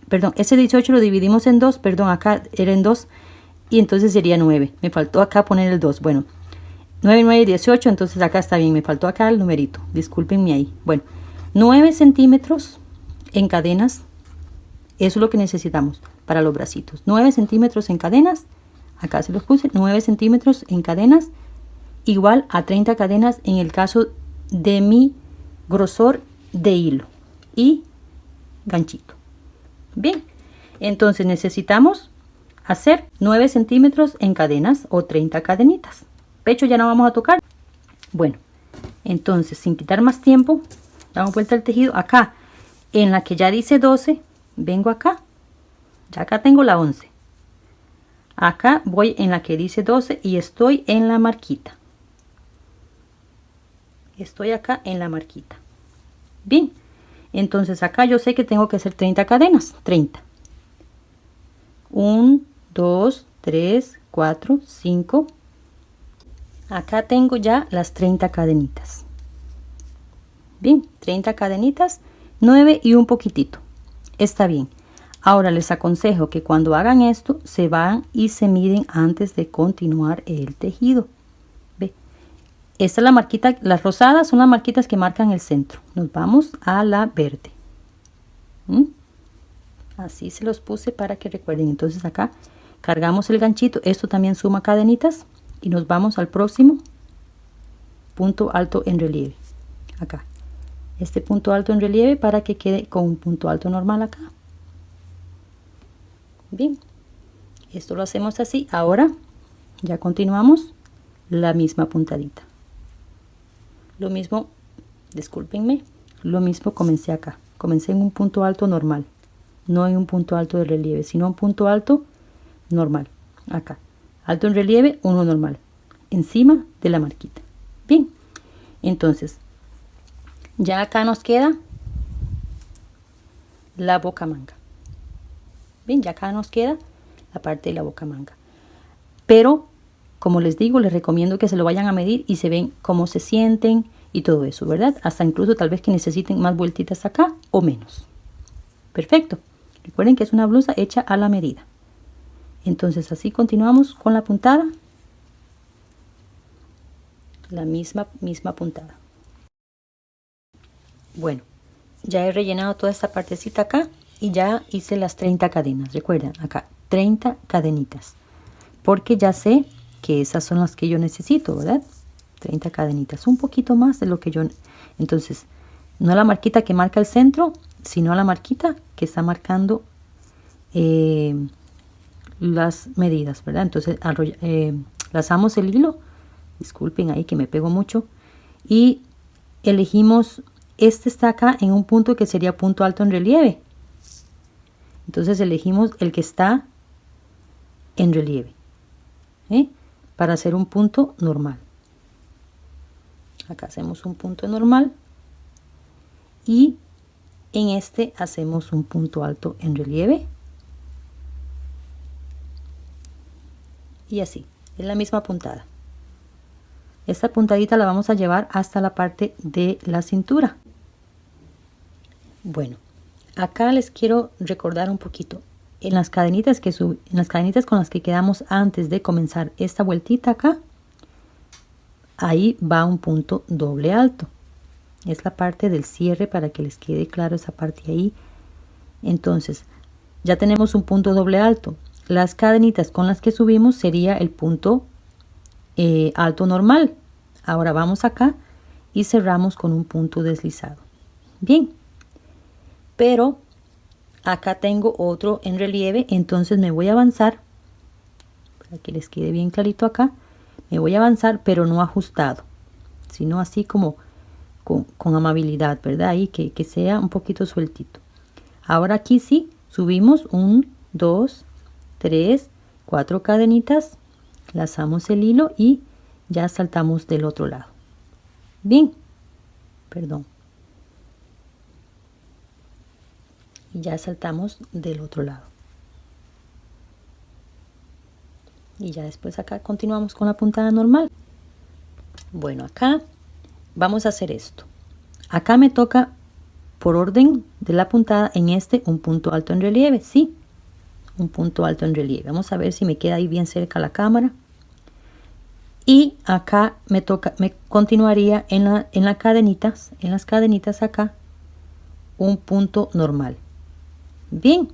Perdón, ese 18 lo dividimos en dos, perdón, acá era en dos. Y entonces sería 9. Me faltó acá poner el 2. Bueno, 9, 9, 18. Entonces acá está bien. Me faltó acá el numerito. Discúlpenme ahí. Bueno, 9 centímetros en cadenas. Eso es lo que necesitamos para los bracitos. 9 centímetros en cadenas. Acá se los puse. 9 centímetros en cadenas. Igual a 30 cadenas en el caso de mi grosor de hilo. Y ganchito. Bien. Entonces necesitamos hacer 9 centímetros en cadenas o 30 cadenitas. Pecho ya no vamos a tocar. Bueno, entonces sin quitar más tiempo, damos vuelta al tejido. Acá, en la que ya dice 12, vengo acá. Ya acá tengo la 11. Acá voy en la que dice 12 y estoy en la marquita. Estoy acá en la marquita. Bien, entonces acá yo sé que tengo que hacer 30 cadenas. 30. 1, 2, 3, 4, 5. Acá tengo ya las 30 cadenitas. Bien, 30 cadenitas, 9 y un poquitito. Está bien. Ahora les aconsejo que cuando hagan esto, se van y se miden antes de continuar el tejido. Ve, esta es la marquita, las rosadas son las marquitas que marcan el centro. Nos vamos a la verde. Así se los puse para que recuerden. Entonces acá cargamos el ganchito, esto también suma cadenitas y nos vamos al próximo punto alto en relieve. Acá, este punto alto en relieve para que quede con un punto alto normal acá. Bien, esto lo hacemos así. Ahora ya continuamos la misma puntadita. Lo mismo, discúlpenme, lo mismo comencé acá. Comencé en un punto alto normal, no en un punto alto de relieve, sino un punto alto normal. Acá, alto en relieve, uno normal, encima de la marquita. Bien, entonces, ya acá nos queda la boca manga. Bien, ya acá nos queda la parte de la boca manga. Pero, como les digo, les recomiendo que se lo vayan a medir y se ven cómo se sienten y todo eso, ¿verdad? Hasta incluso tal vez que necesiten más vueltitas acá o menos. Perfecto. Recuerden que es una blusa hecha a la medida. Entonces así continuamos con la puntada. La misma puntada. Bueno, ya he rellenado toda esta partecita acá y ya hice las 30 cadenas. Recuerden, acá 30 cadenitas. Porque ya sé que esas son las que yo necesito, ¿verdad? 30 cadenitas, un poquito más de lo que yo... Entonces, no la marquita que marca el centro, sino la marquita que está marcando las medidas, ¿verdad? Entonces, lazamos el hilo, disculpen ahí que me pego mucho, y elegimos, este está acá en un punto que sería punto alto en relieve. Entonces elegimos el que está en relieve, para hacer un punto normal. Acá hacemos un punto normal y en este hacemos un punto alto en relieve y así, es la misma puntada. Esta puntadita la vamos a llevar hasta la parte de la cintura. Bueno, acá les quiero recordar un poquito en las cadenitas en las cadenitas con las que quedamos antes de comenzar esta vueltita acá. Ahí va un punto doble alto. Es la parte del cierre para que les quede claro esa parte ahí. Entonces, ya tenemos un punto doble alto. Las cadenitas con las que subimos sería el punto alto normal. Ahora vamos acá y cerramos con un punto deslizado. Bien, pero acá tengo otro en relieve, entonces me voy a avanzar para que les quede bien clarito acá. Me voy a avanzar, pero no ajustado, sino así como con amabilidad, ¿verdad? Ahí que sea un poquito sueltito. Ahora aquí sí, subimos 1, 2, 3, 4 cadenitas, lazamos el hilo y ya saltamos del otro lado. Bien, perdón. Y ya saltamos del otro lado. Y ya después acá continuamos con la puntada normal. Bueno, acá vamos a hacer esto. Acá me toca por orden de la puntada en este un punto alto en relieve, sí, un punto alto en relieve. Vamos a ver si me queda ahí bien cerca la cámara. Y acá me continuaría en las cadenitas acá un punto normal. Bien,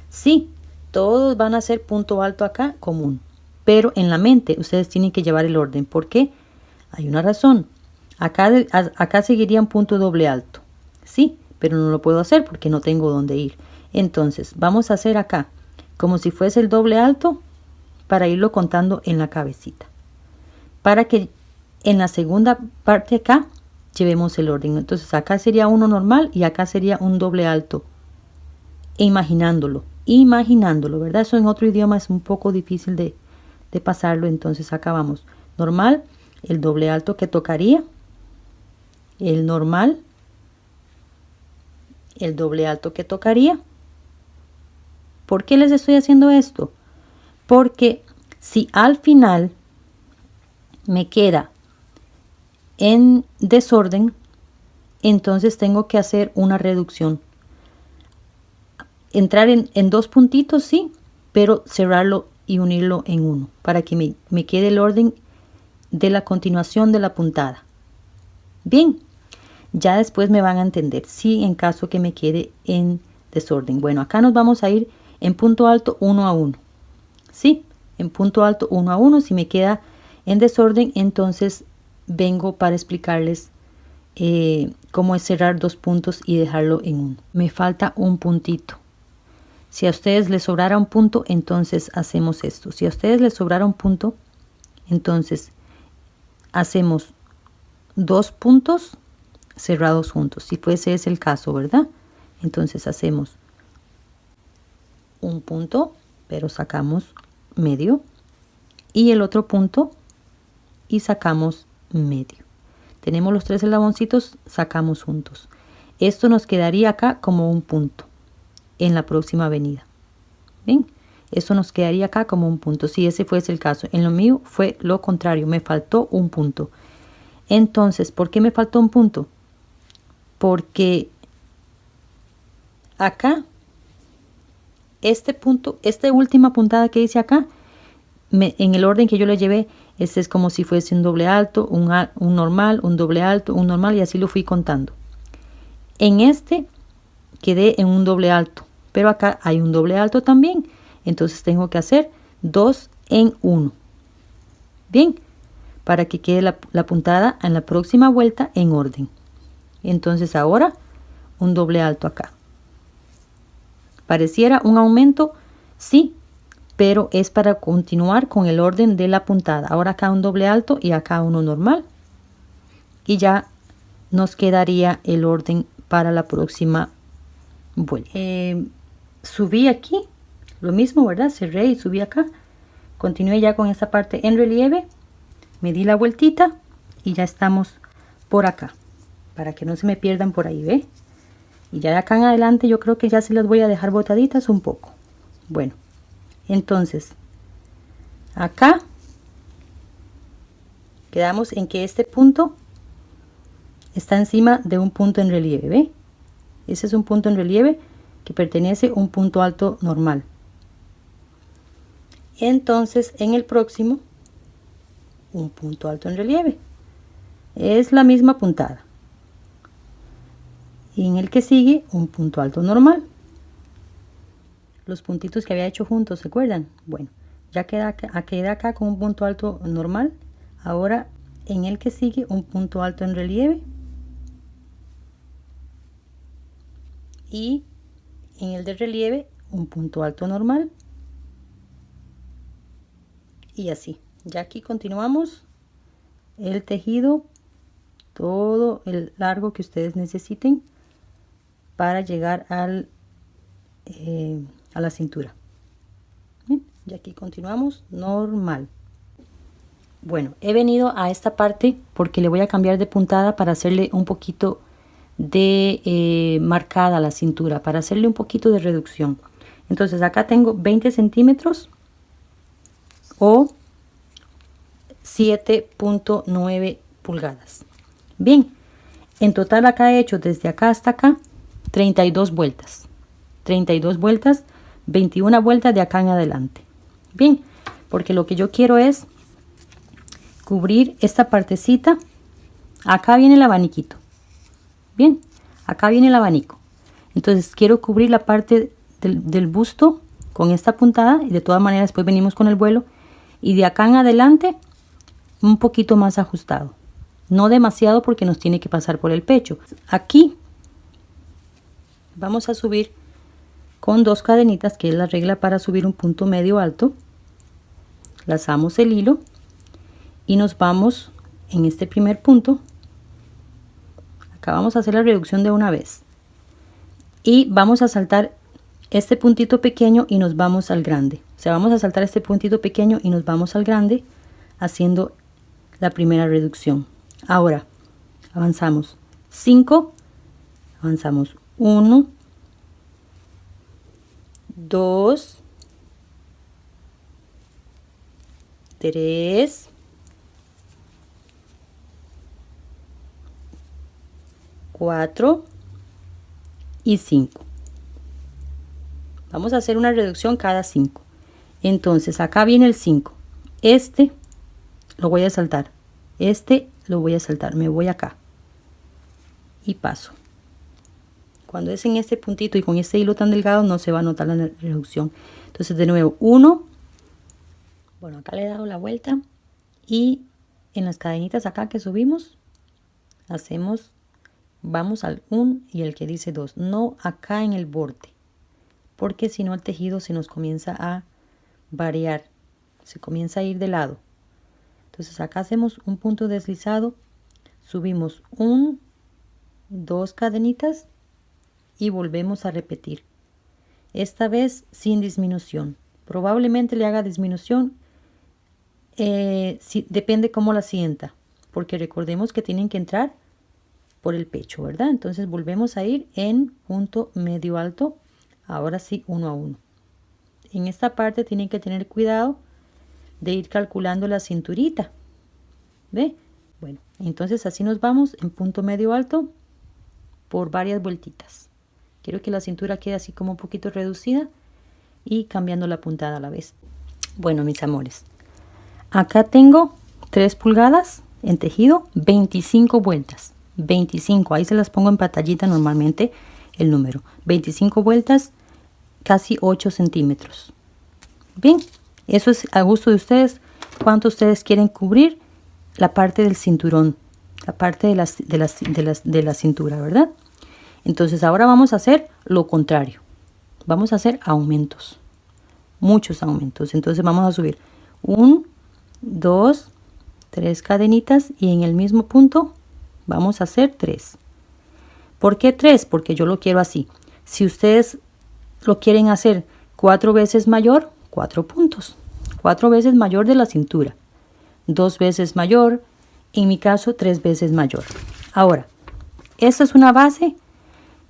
sí, todos van a ser punto alto acá común, pero en la mente ustedes tienen que llevar el orden. ¿Por qué? Hay una razón. Acá seguiría un punto doble alto, sí, pero no lo puedo hacer porque no tengo dónde ir. Entonces vamos a hacer acá como si fuese el doble alto para irlo contando en la cabecita, para que en la segunda parte acá llevemos el orden. Entonces acá sería uno normal y acá sería un doble alto, imaginándolo, ¿verdad? Eso en otro idioma es un poco difícil de pasarlo. Entonces acá vamos normal, el doble alto que tocaría, el normal, el doble alto que tocaría. ¿Por qué les estoy haciendo esto? Porque si al final me queda en desorden, entonces tengo que hacer una reducción. Entrar en dos puntitos, sí, pero cerrarlo y unirlo en uno para que me quede el orden de la continuación de la puntada. Bien, ya después me van a entender si en caso que me quede en desorden. Bueno, acá nos vamos a ir en punto alto 1 a 1. Sí, en punto alto 1 a 1. Si me queda en desorden, entonces vengo para explicarles cómo es cerrar dos puntos y dejarlo en uno. Me falta un puntito. Si a ustedes les sobrara un punto, entonces hacemos esto. Si a ustedes les sobrara un punto, entonces hacemos dos puntos cerrados juntos. Si fuese ese el caso, ¿verdad? Entonces hacemos un punto, pero sacamos medio, y el otro punto y sacamos medio. Tenemos los tres eslaboncitos, sacamos juntos. Esto nos quedaría acá como un punto en la próxima avenida. Bien, eso nos quedaría acá como un punto si ese fuese el caso. En lo mío fue lo contrario, me faltó un punto. Entonces, ¿por qué me faltó un punto? Porque acá, este punto, esta última puntada que hice acá, en el orden que yo le llevé, este es como si fuese un doble alto, un normal, un doble alto, un normal, y así lo fui contando. En este quedé en un doble alto, pero acá hay un doble alto también, entonces tengo que hacer 2 en 1. Bien, para que quede la puntada en la próxima vuelta en orden. Entonces ahora un doble alto acá. Pareciera un aumento, sí, pero es para continuar con el orden de la puntada. Ahora acá un doble alto y acá uno normal. Y ya nos quedaría el orden para la próxima vuelta. Subí aquí, lo mismo, ¿verdad? Cerré y subí acá. Continué ya con esta parte en relieve. Me di la vueltita y ya estamos por acá. Para que no se me pierdan por ahí, ¿ve? Y ya de acá en adelante yo creo que ya se las voy a dejar botaditas un poco. Bueno, entonces acá quedamos en que este punto está encima de un punto en relieve, ¿ve? Ese es un punto en relieve que pertenece a un punto alto normal. Entonces en el próximo, un punto alto en relieve. Es la misma puntada. Y en el que sigue, un punto alto normal. Los puntitos que había hecho juntos, ¿se acuerdan? Bueno, Ya queda acá con un punto alto normal. Ahora en el que sigue un punto alto en relieve. Y en el de relieve un punto alto normal. Y así. Ya aquí continuamos el tejido todo el largo que ustedes necesiten para llegar al a la cintura. Bien, y aquí continuamos normal. Bueno, he venido a esta parte porque le voy a cambiar de puntada para hacerle un poquito de marcada la cintura, para hacerle un poquito de reducción. Entonces acá tengo 20 centímetros o 7.9 pulgadas. Bien, en total acá he hecho desde acá hasta acá 32 vueltas. 32 vueltas, 21 vueltas de acá en adelante. Bien, porque lo que yo quiero es cubrir esta partecita. Acá viene el abaniquito. Bien, acá viene el abanico. Entonces quiero cubrir la parte del busto con esta puntada y de todas maneras después venimos con el vuelo. Y de acá en adelante un poquito más ajustado. No demasiado porque nos tiene que pasar por el pecho. Aquí vamos a subir con 2 cadenitas, que es la regla para subir un punto medio alto. Lazamos el hilo y nos vamos en este primer punto. Acá vamos a hacer la reducción de una vez. Y vamos a saltar este puntito pequeño y nos vamos al grande. O sea, vamos a saltar este puntito pequeño y nos vamos al grande haciendo la primera reducción. Ahora avanzamos 5, avanzamos 1, 2, 3, 4 y 5. Vamos a hacer una reducción cada 5. Entonces acá viene el 5. Este lo voy a saltar. Este lo voy a saltar. Me voy acá y paso. Cuando es en este puntito y con este hilo tan delgado no se va a notar la reducción. Entonces de nuevo 1. Bueno, acá le he dado la vuelta y en las cadenitas acá que subimos hacemos, vamos al 1 y el que dice 2, no acá en el borde, porque si no el tejido se nos comienza a variar, se comienza a ir de lado. Entonces acá hacemos un punto deslizado, subimos 1, 2 cadenitas y volvemos a repetir, esta vez sin disminución. Probablemente le haga disminución, depende cómo la sienta, porque recordemos que tienen que entrar por el pecho, ¿verdad? Entonces volvemos a ir en punto medio alto, ahora sí 1 a 1. En esta parte tienen que tener cuidado de ir calculando la cinturita, ¿ve? Bueno, entonces así nos vamos en punto medio alto por varias vueltitas. Quiero que la cintura quede así como un poquito reducida y cambiando la puntada a la vez. Bueno, mis amores, acá tengo 3 pulgadas en tejido, 25 vueltas. 25, ahí se las pongo en pantallita normalmente el número. 25 vueltas, casi 8 centímetros. Bien, eso es a gusto de ustedes. Cuánto ustedes quieren cubrir la parte del cinturón, la parte de la cintura, ¿verdad? Entonces ahora vamos a hacer lo contrario. Vamos a hacer aumentos, muchos aumentos. Entonces vamos a subir 1, 2, 3 cadenitas y en el mismo punto vamos a hacer 3. ¿Por qué 3? Porque yo lo quiero así. Si ustedes lo quieren hacer 4 veces mayor, 4 puntos. 4 veces mayor de la cintura. 2 veces mayor. En mi caso, 3 veces mayor. Ahora, esta es una base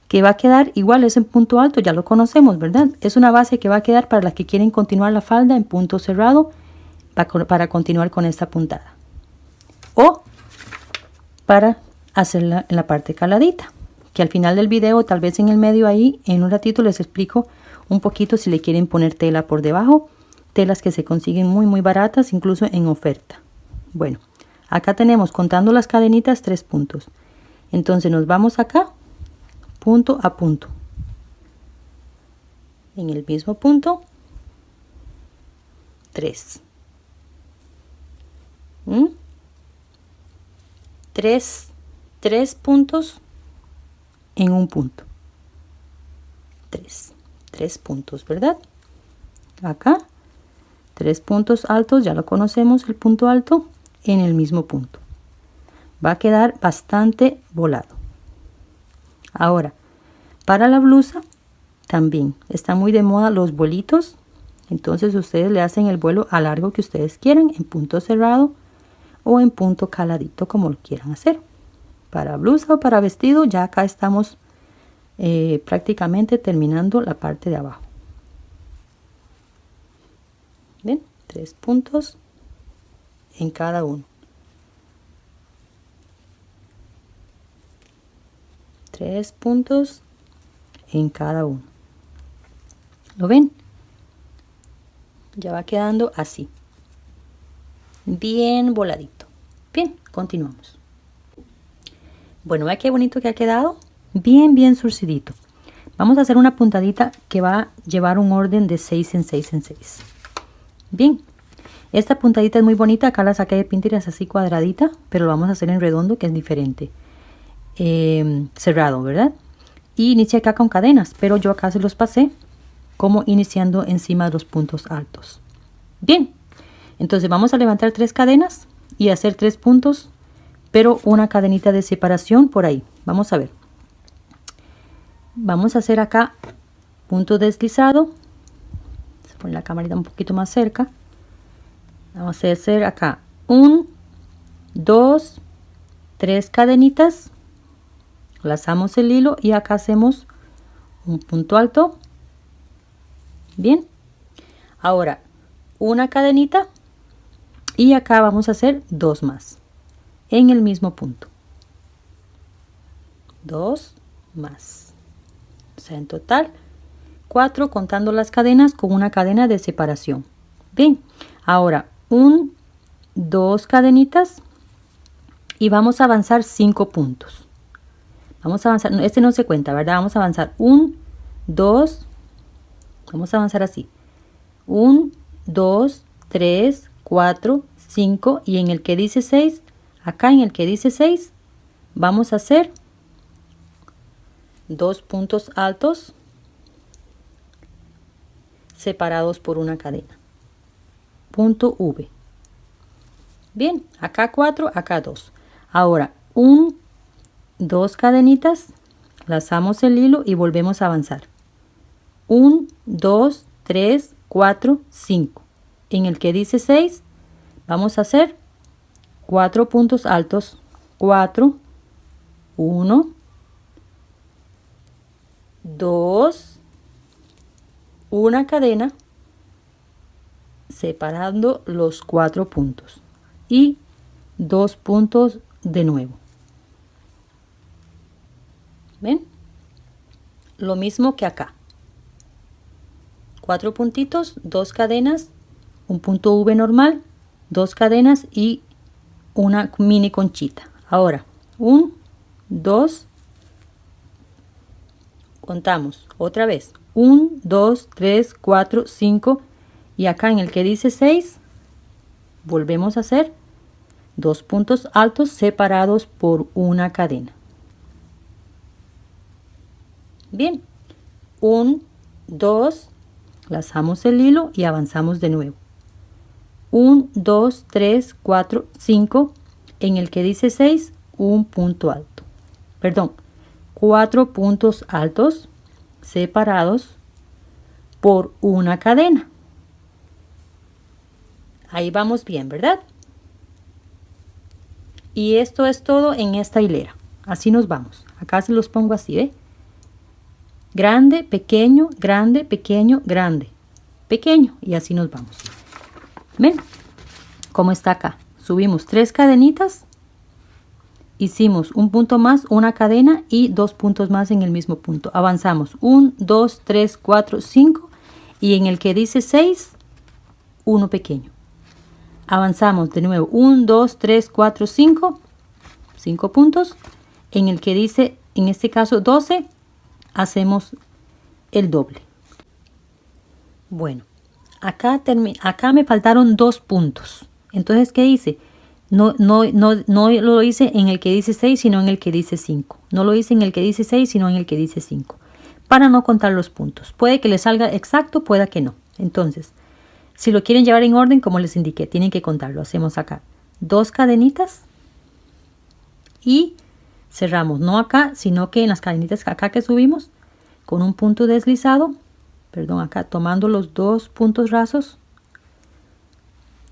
que va a quedar igual, es en punto alto, ya lo conocemos, ¿verdad? Es una base que va a quedar para las que quieren continuar la falda en punto cerrado para continuar con esta puntada. O para hacerla en la parte caladita, que al final del video, tal vez en el medio ahí, en un ratito les explico un poquito si le quieren poner tela por debajo, telas que se consiguen muy baratas, incluso en oferta. Bueno, acá tenemos, contando las cadenitas, 3 puntos. Entonces nos vamos acá, punto a punto. En el mismo punto, 3. Tres puntos en un punto. 3 puntos, ¿verdad? Acá 3 puntos altos, ya lo conocemos, el punto alto en el mismo punto. Va a quedar bastante volado. Ahora, para la blusa también está muy de moda los vuelitos. Entonces ustedes le hacen el vuelo a largo que ustedes quieran, en punto cerrado o en punto caladito, como lo quieran hacer. Para blusa o para vestido, ya acá estamos prácticamente terminando la parte de abajo. ¿Ven? 3 puntos en cada uno. 3 puntos en cada uno. ¿Lo ven? Ya va quedando así. Bien voladito. Bien, continuamos. Bueno, ¿ve qué bonito que ha quedado? Bien surcidito. Vamos a hacer una puntadita que va a llevar un orden de 6 en 6 en 6. Bien, esta puntadita es muy bonita. Acá la saqué de Pinterest así cuadradita, pero lo vamos a hacer en redondo, que es diferente. Cerrado, ¿verdad? Y inicié acá con cadenas, pero yo acá se los pasé como iniciando encima de los puntos altos. Bien, entonces vamos a levantar 3 cadenas y hacer 3 puntos, pero una cadenita de separación por ahí. Vamos a ver. Vamos a hacer acá punto deslizado. Vamos a poner la camarita un poquito más cerca. Vamos a hacer acá 1, 2, 3 cadenitas. Lazamos el hilo y acá hacemos un punto alto. Bien, ahora una cadenita y acá vamos a hacer 2 más en el mismo punto. 2 más, o sea, en total 4 contando las cadenas con una cadena de separación. Bien, ahora 1, 2 cadenitas y vamos a avanzar 5 puntos. Vamos a avanzar, este no se cuenta, ¿verdad? Vamos a avanzar 1, 2, vamos a avanzar así. 1, 2, 3, 4, 5 y en el que dice 6, acá en el que dice 6, vamos a hacer 2 puntos altos separados por una cadena. Punto V. Bien, acá 4, acá 2. Ahora 1, 2 cadenitas, lazamos el hilo y volvemos a avanzar. 1, 2, 3, 4, 5. En el que dice 6, vamos a hacer 4 puntos altos. 4, 1, 2, una cadena, separando los 4 puntos y 2 puntos de nuevo. ¿Ven? Lo mismo que acá. 4 puntitos, 2 cadenas, un punto V normal, 2 cadenas y una mini conchita. Ahora, 1, 2, contamos otra vez. 1, 2, 3, 4, 5 y acá en el que dice 6, volvemos a hacer 2 puntos altos separados por una cadena. Bien, 1, 2, lazamos el hilo y avanzamos de nuevo. 1, 2, 3, 4, 5, en el que dice 6, un punto alto. Perdón, 4 puntos altos separados por una cadena. Ahí vamos bien, ¿verdad? Y esto es todo en esta hilera. Así nos vamos. Acá se los pongo así, ¿ve? Grande, pequeño, grande, pequeño, grande, pequeño. Y así nos vamos. ¿Ven cómo está acá? Subimos 3 cadenitas. Hicimos un punto más, una cadena y 2 puntos más en el mismo punto. Avanzamos 1, 2, 3, 4, 5 y en el que dice 6, uno pequeño. Avanzamos de nuevo 1, 2, 3, 4, 5, 5 puntos. En el que dice, en este caso 12, hacemos el doble. Bueno, Acá me faltaron 2 puntos. Entonces, ¿qué hice? No lo hice en el que dice 6, sino en el que dice 5. No lo hice en el que dice 6, sino en el que dice 5. Para no contar los puntos. Puede que les salga exacto, pueda que no. Entonces, si lo quieren llevar en orden, como les indiqué, tienen que contarlo. Hacemos acá 2 cadenitas y cerramos. No acá, sino que en las cadenitas acá que subimos, con un punto deslizado, perdón, acá tomando los 2 puntos rasos,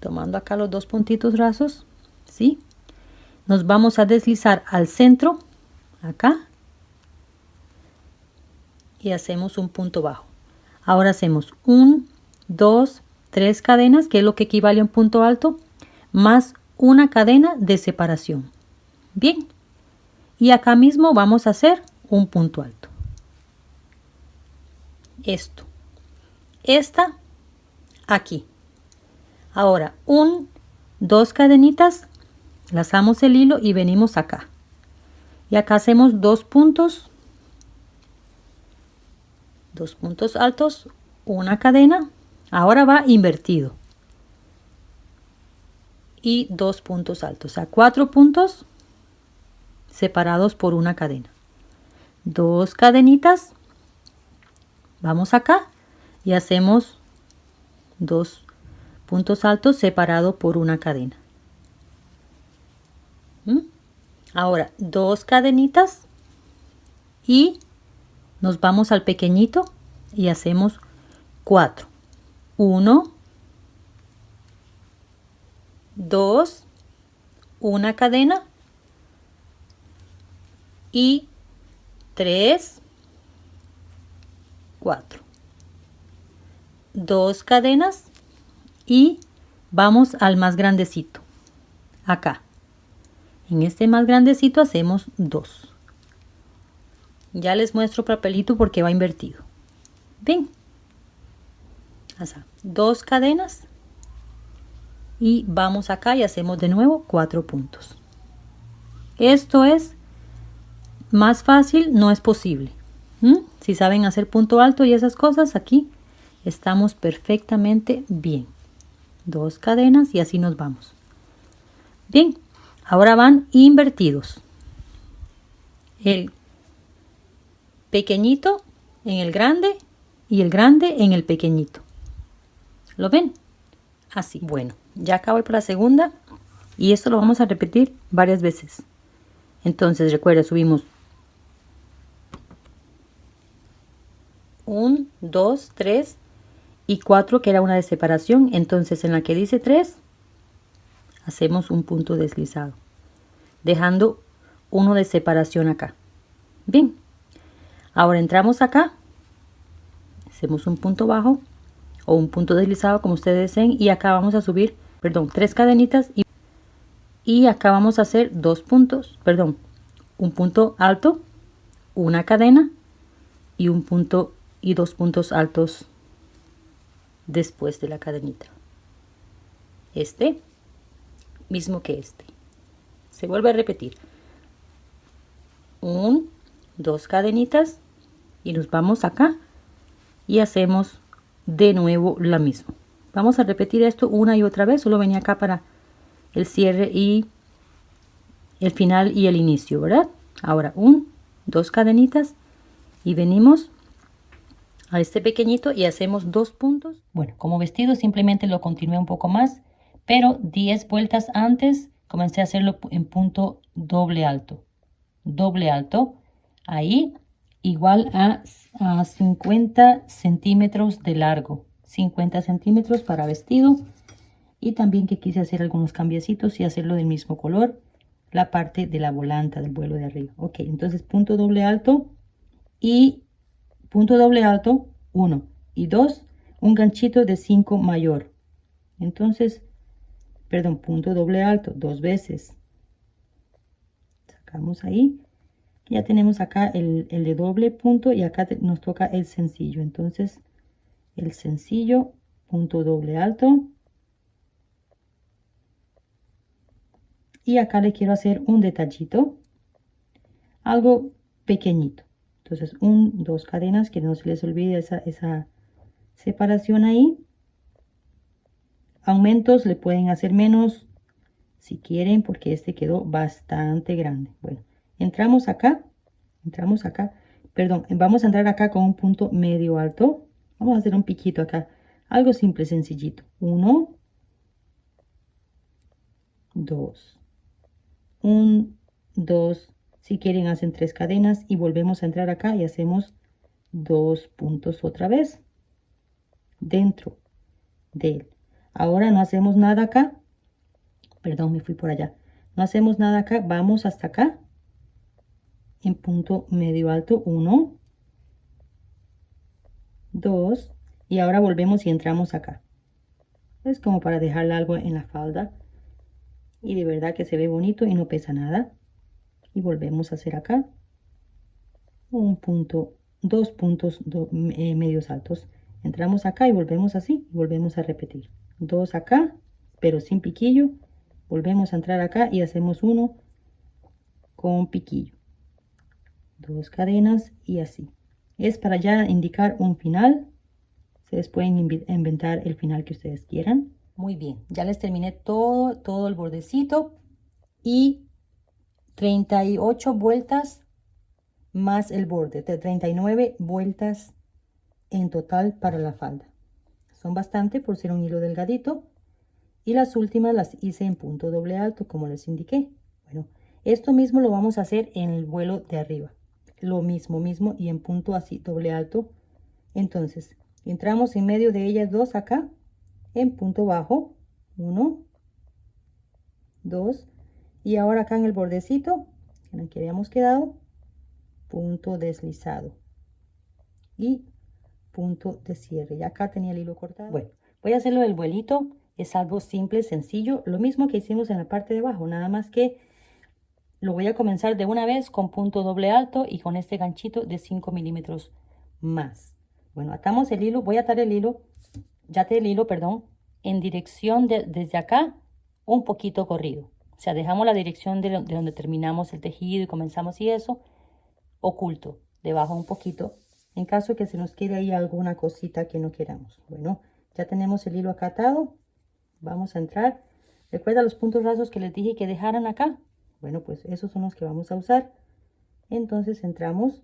tomando acá los 2 puntitos rasos, ¿sí? Nos vamos a deslizar al centro, acá, y hacemos un punto bajo. Ahora hacemos 1, 2, 3 cadenas, que es lo que equivale a un punto alto, más una cadena de separación. Bien, y acá mismo vamos a hacer un punto alto. Esta aquí. Ahora 1, 2 cadenitas, lazamos el hilo y venimos acá. Y acá hacemos 2 puntos altos, una cadena. Ahora va invertido. Y 2 puntos altos, o sea, 4 puntos separados por una cadena. 2 cadenitas. Vamos acá y hacemos 2 puntos altos separados por una cadena. Ahora 2 cadenitas y nos vamos al pequeñito y hacemos 4. 1, 2, una cadena y 3, 4. 2 cadenas y vamos al más grandecito. Acá. En este más grandecito hacemos 2. Ya les muestro papelito porque va invertido. Bien. 2 cadenas y vamos acá y hacemos de nuevo 4 puntos. Esto es más fácil, no es posible. Si saben hacer punto alto y esas cosas, aquí estamos perfectamente bien. 2 cadenas y así nos vamos. Bien, ahora van invertidos. El pequeñito en el grande y el grande en el pequeñito. ¿Lo ven? Así. Bueno, ya acabo por la segunda y esto lo vamos a repetir varias veces. Entonces, recuerda, subimos 1, 2, 3 y 4, que era una de separación. Entonces, en la que dice 3, hacemos un punto deslizado, dejando uno de separación acá. Bien, ahora entramos acá, hacemos un punto bajo o un punto deslizado como ustedes deseen y acá vamos a subir, 3 cadenitas y acá vamos a hacer 2 puntos, un punto alto, una cadena y un punto y 2 puntos altos después de la cadenita. Este mismo que este. Se vuelve a repetir. 1, 2 cadenitas y nos vamos acá y hacemos de nuevo la misma. Vamos a repetir esto una y otra vez. Solo venía acá para el cierre y el final y el inicio, ¿verdad? Ahora 1, 2 cadenitas y venimos a este pequeñito y hacemos 2 puntos. Bueno, como vestido simplemente lo continué un poco más, pero 10 vueltas antes comencé a hacerlo en punto doble alto, ahí igual a 50 centímetros de largo, 50 centímetros para vestido. Y también que quise hacer algunos cambiecitos y hacerlo del mismo color, la parte de la volanta del vuelo de arriba. Ok, entonces punto doble alto y punto doble alto 1 y 2, un ganchito de 5 mayor. Entonces, punto doble alto 2 veces. Sacamos ahí. Ya tenemos acá el de doble punto y acá nos toca el sencillo. Entonces, el sencillo, punto doble alto. Y acá le quiero hacer un detallito, algo pequeñito. Entonces, 1, 2 cadenas, que no se les olvide esa separación ahí. aumentos le pueden hacer menos si quieren, porque este quedó bastante grande. Bueno, entramos acá, perdón, vamos a entrar acá con un punto medio alto. Vamos a hacer un piquito acá, algo simple, sencillito. 1, 2, 1, 2, si quieren hacen 3 cadenas y volvemos a entrar acá y hacemos 2 puntos otra vez dentro de él. Ahora no hacemos nada acá, perdón, me fui por allá, no hacemos nada acá, vamos hasta acá en punto medio alto, 1, 2, y ahora volvemos y entramos acá. Es como para dejarle algo en la falda y de verdad que se ve bonito y no pesa nada. Y volvemos a hacer acá un punto, 2 puntos medios altos. Entramos acá y volvemos así, y volvemos a repetir. 2 acá, pero sin piquillo. Volvemos a entrar acá y hacemos 1 con piquillo. 2 cadenas y así. Es para ya indicar un final. Ustedes pueden inventar el final que ustedes quieran. Muy bien, ya les terminé todo el bordecito y 38 vueltas más el borde, de 39 vueltas en total para la falda. Son bastante por ser un hilo delgadito. Y las últimas las hice en punto doble alto, como les indiqué. Bueno, esto mismo lo vamos a hacer en el vuelo de arriba. Lo mismo y en punto así doble alto. Entonces, entramos en medio de ellas dos acá, en punto bajo. 1, 2. Y ahora acá en el bordecito, en el que habíamos quedado, punto deslizado. Y punto de cierre. Y acá tenía el hilo cortado. Bueno, voy a hacerlo del vuelito. Es algo simple, sencillo, lo mismo que hicimos en la parte de abajo, nada más que lo voy a comenzar de una vez con punto doble alto y con este ganchito de 5 milímetros más. Bueno, atamos el hilo, voy a atar el hilo, ya até el hilo, perdón, en dirección desde acá, un poquito corrido. O sea, dejamos la dirección de donde terminamos el tejido y comenzamos y eso, oculto, debajo un poquito, en caso de que se nos quede ahí alguna cosita que no queramos. Bueno, ya tenemos el hilo acá atado. Vamos a entrar. ¿Recuerda los puntos rasos que les dije que dejaran acá? Bueno, pues esos son los que vamos a usar. Entonces entramos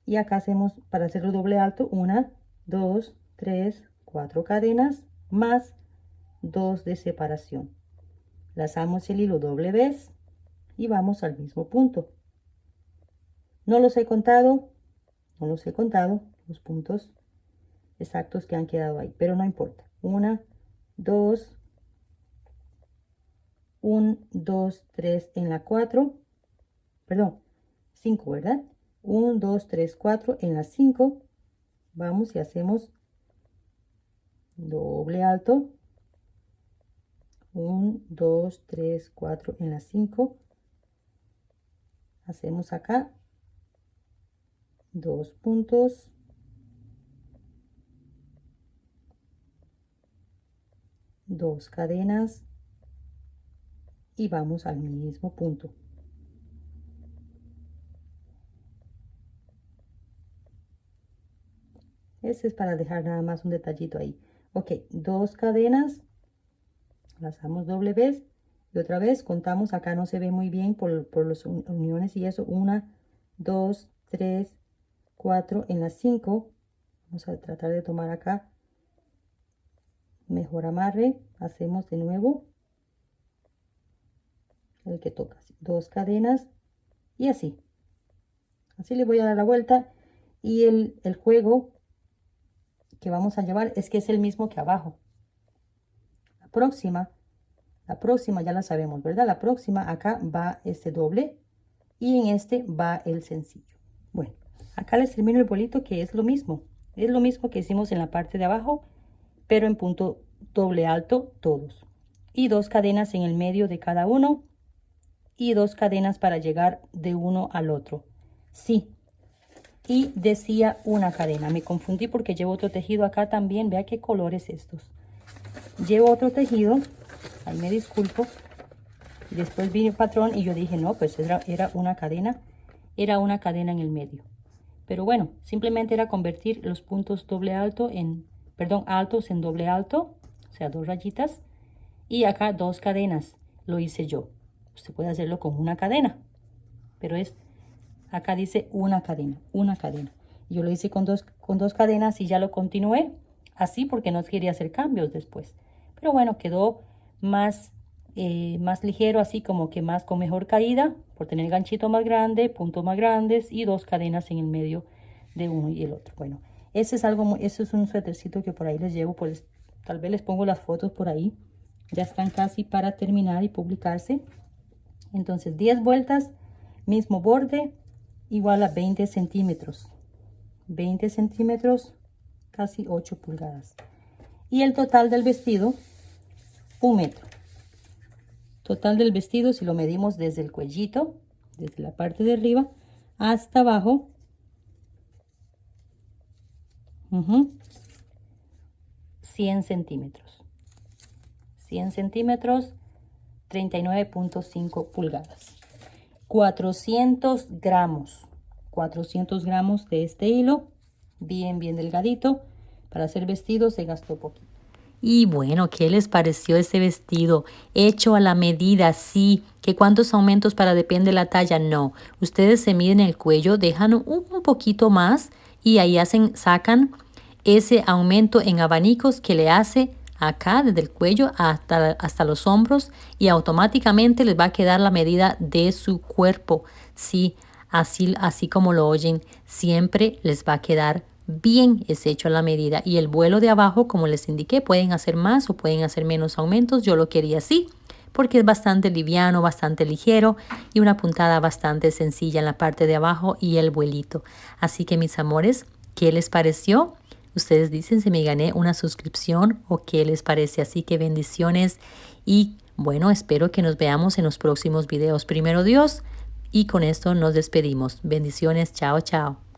y acá hacemos, para hacerlo doble alto, 1, 2, 3, 4 cadenas más 2 de separación. Lazamos el hilo doble vez y vamos al mismo punto. No los he contado los puntos exactos que han quedado ahí, pero no importa. 1, 2, 1, 2, 3 en la 4, perdón, 5, ¿verdad? 1, 2, 3, 4 en la 5, vamos y hacemos doble alto, 1, 2, 3, 4 en la 5, hacemos acá 2 puntos, dos cadenas y vamos al mismo punto. Este es para dejar nada más un detallito ahí. Ok, 2 cadenas, lazamos doble vez y otra vez contamos. Acá no se ve muy bien por las uniones y eso. 1, 2, 3, 4 en las 5. Vamos a tratar de tomar acá mejor amarre. Hacemos de nuevo el que toca, 2 cadenas y así le voy a dar la vuelta. Y el juego que vamos a llevar es que es el mismo que abajo. La próxima ya la sabemos, ¿verdad? La próxima acá va este doble y en este va el sencillo. Bueno, acá les termino el bolito, que es lo mismo que hicimos en la parte de abajo, pero en punto doble alto todos, y 2 cadenas en el medio de cada uno y 2 cadenas para llegar de uno al otro. Sí, y decía una cadena, me confundí porque llevo otro tejido acá también. Vea qué colores estos, llevo otro tejido, ahí me disculpo. Y después vi el patrón y yo dije, no, pues era una cadena en el medio. Pero bueno, simplemente era convertir los puntos doble alto en, perdón, altos en doble alto. o sea, 2 rayitas. Y acá 2 cadenas, lo hice yo. Usted puede hacerlo con una cadena, pero acá dice una cadena, una cadena. Yo lo hice con dos cadenas y ya lo continué así porque no quería hacer cambios después. Pero bueno, quedó más ligero, así como que más con mejor caída, por tener el ganchito más grande, puntos más grandes y 2 cadenas en el medio de uno y el otro. Bueno, ese es un suétercito que por ahí les llevo, tal vez les pongo las fotos por ahí. Ya están casi para terminar y publicarse. Entonces 10 vueltas, mismo borde, igual a 20 centímetros. 20 centímetros, casi 8 pulgadas. Y el total del vestido, 1 metro. Total del vestido, si lo medimos desde el cuellito, desde la parte de arriba hasta abajo, 100 centímetros. 100 centímetros, 39.5 pulgadas. 400 gramos. 400 gramos de este hilo, bien delgadito. Para hacer vestido se gastó poquito. Y bueno, ¿qué les pareció este vestido? Hecho a la medida, sí. ¿Que cuántos aumentos para depende la talla? No. Ustedes se miden el cuello, dejan un poquito más y ahí sacan ese aumento en abanicos que le hace acá desde el cuello hasta los hombros y automáticamente les va a quedar la medida de su cuerpo. Sí, así como lo oyen, siempre les va a quedar bien, es hecho a la medida. Y el vuelo de abajo, como les indiqué, pueden hacer más o pueden hacer menos aumentos. Yo lo quería así porque es bastante liviano, bastante ligero y una puntada bastante sencilla en la parte de abajo y el vuelito. Así que mis amores, ¿qué les pareció? Ustedes dicen si me gané una suscripción o qué les parece. Así que bendiciones y bueno, espero que nos veamos en los próximos videos. Primero Dios, y con esto nos despedimos. Bendiciones, chao, chao.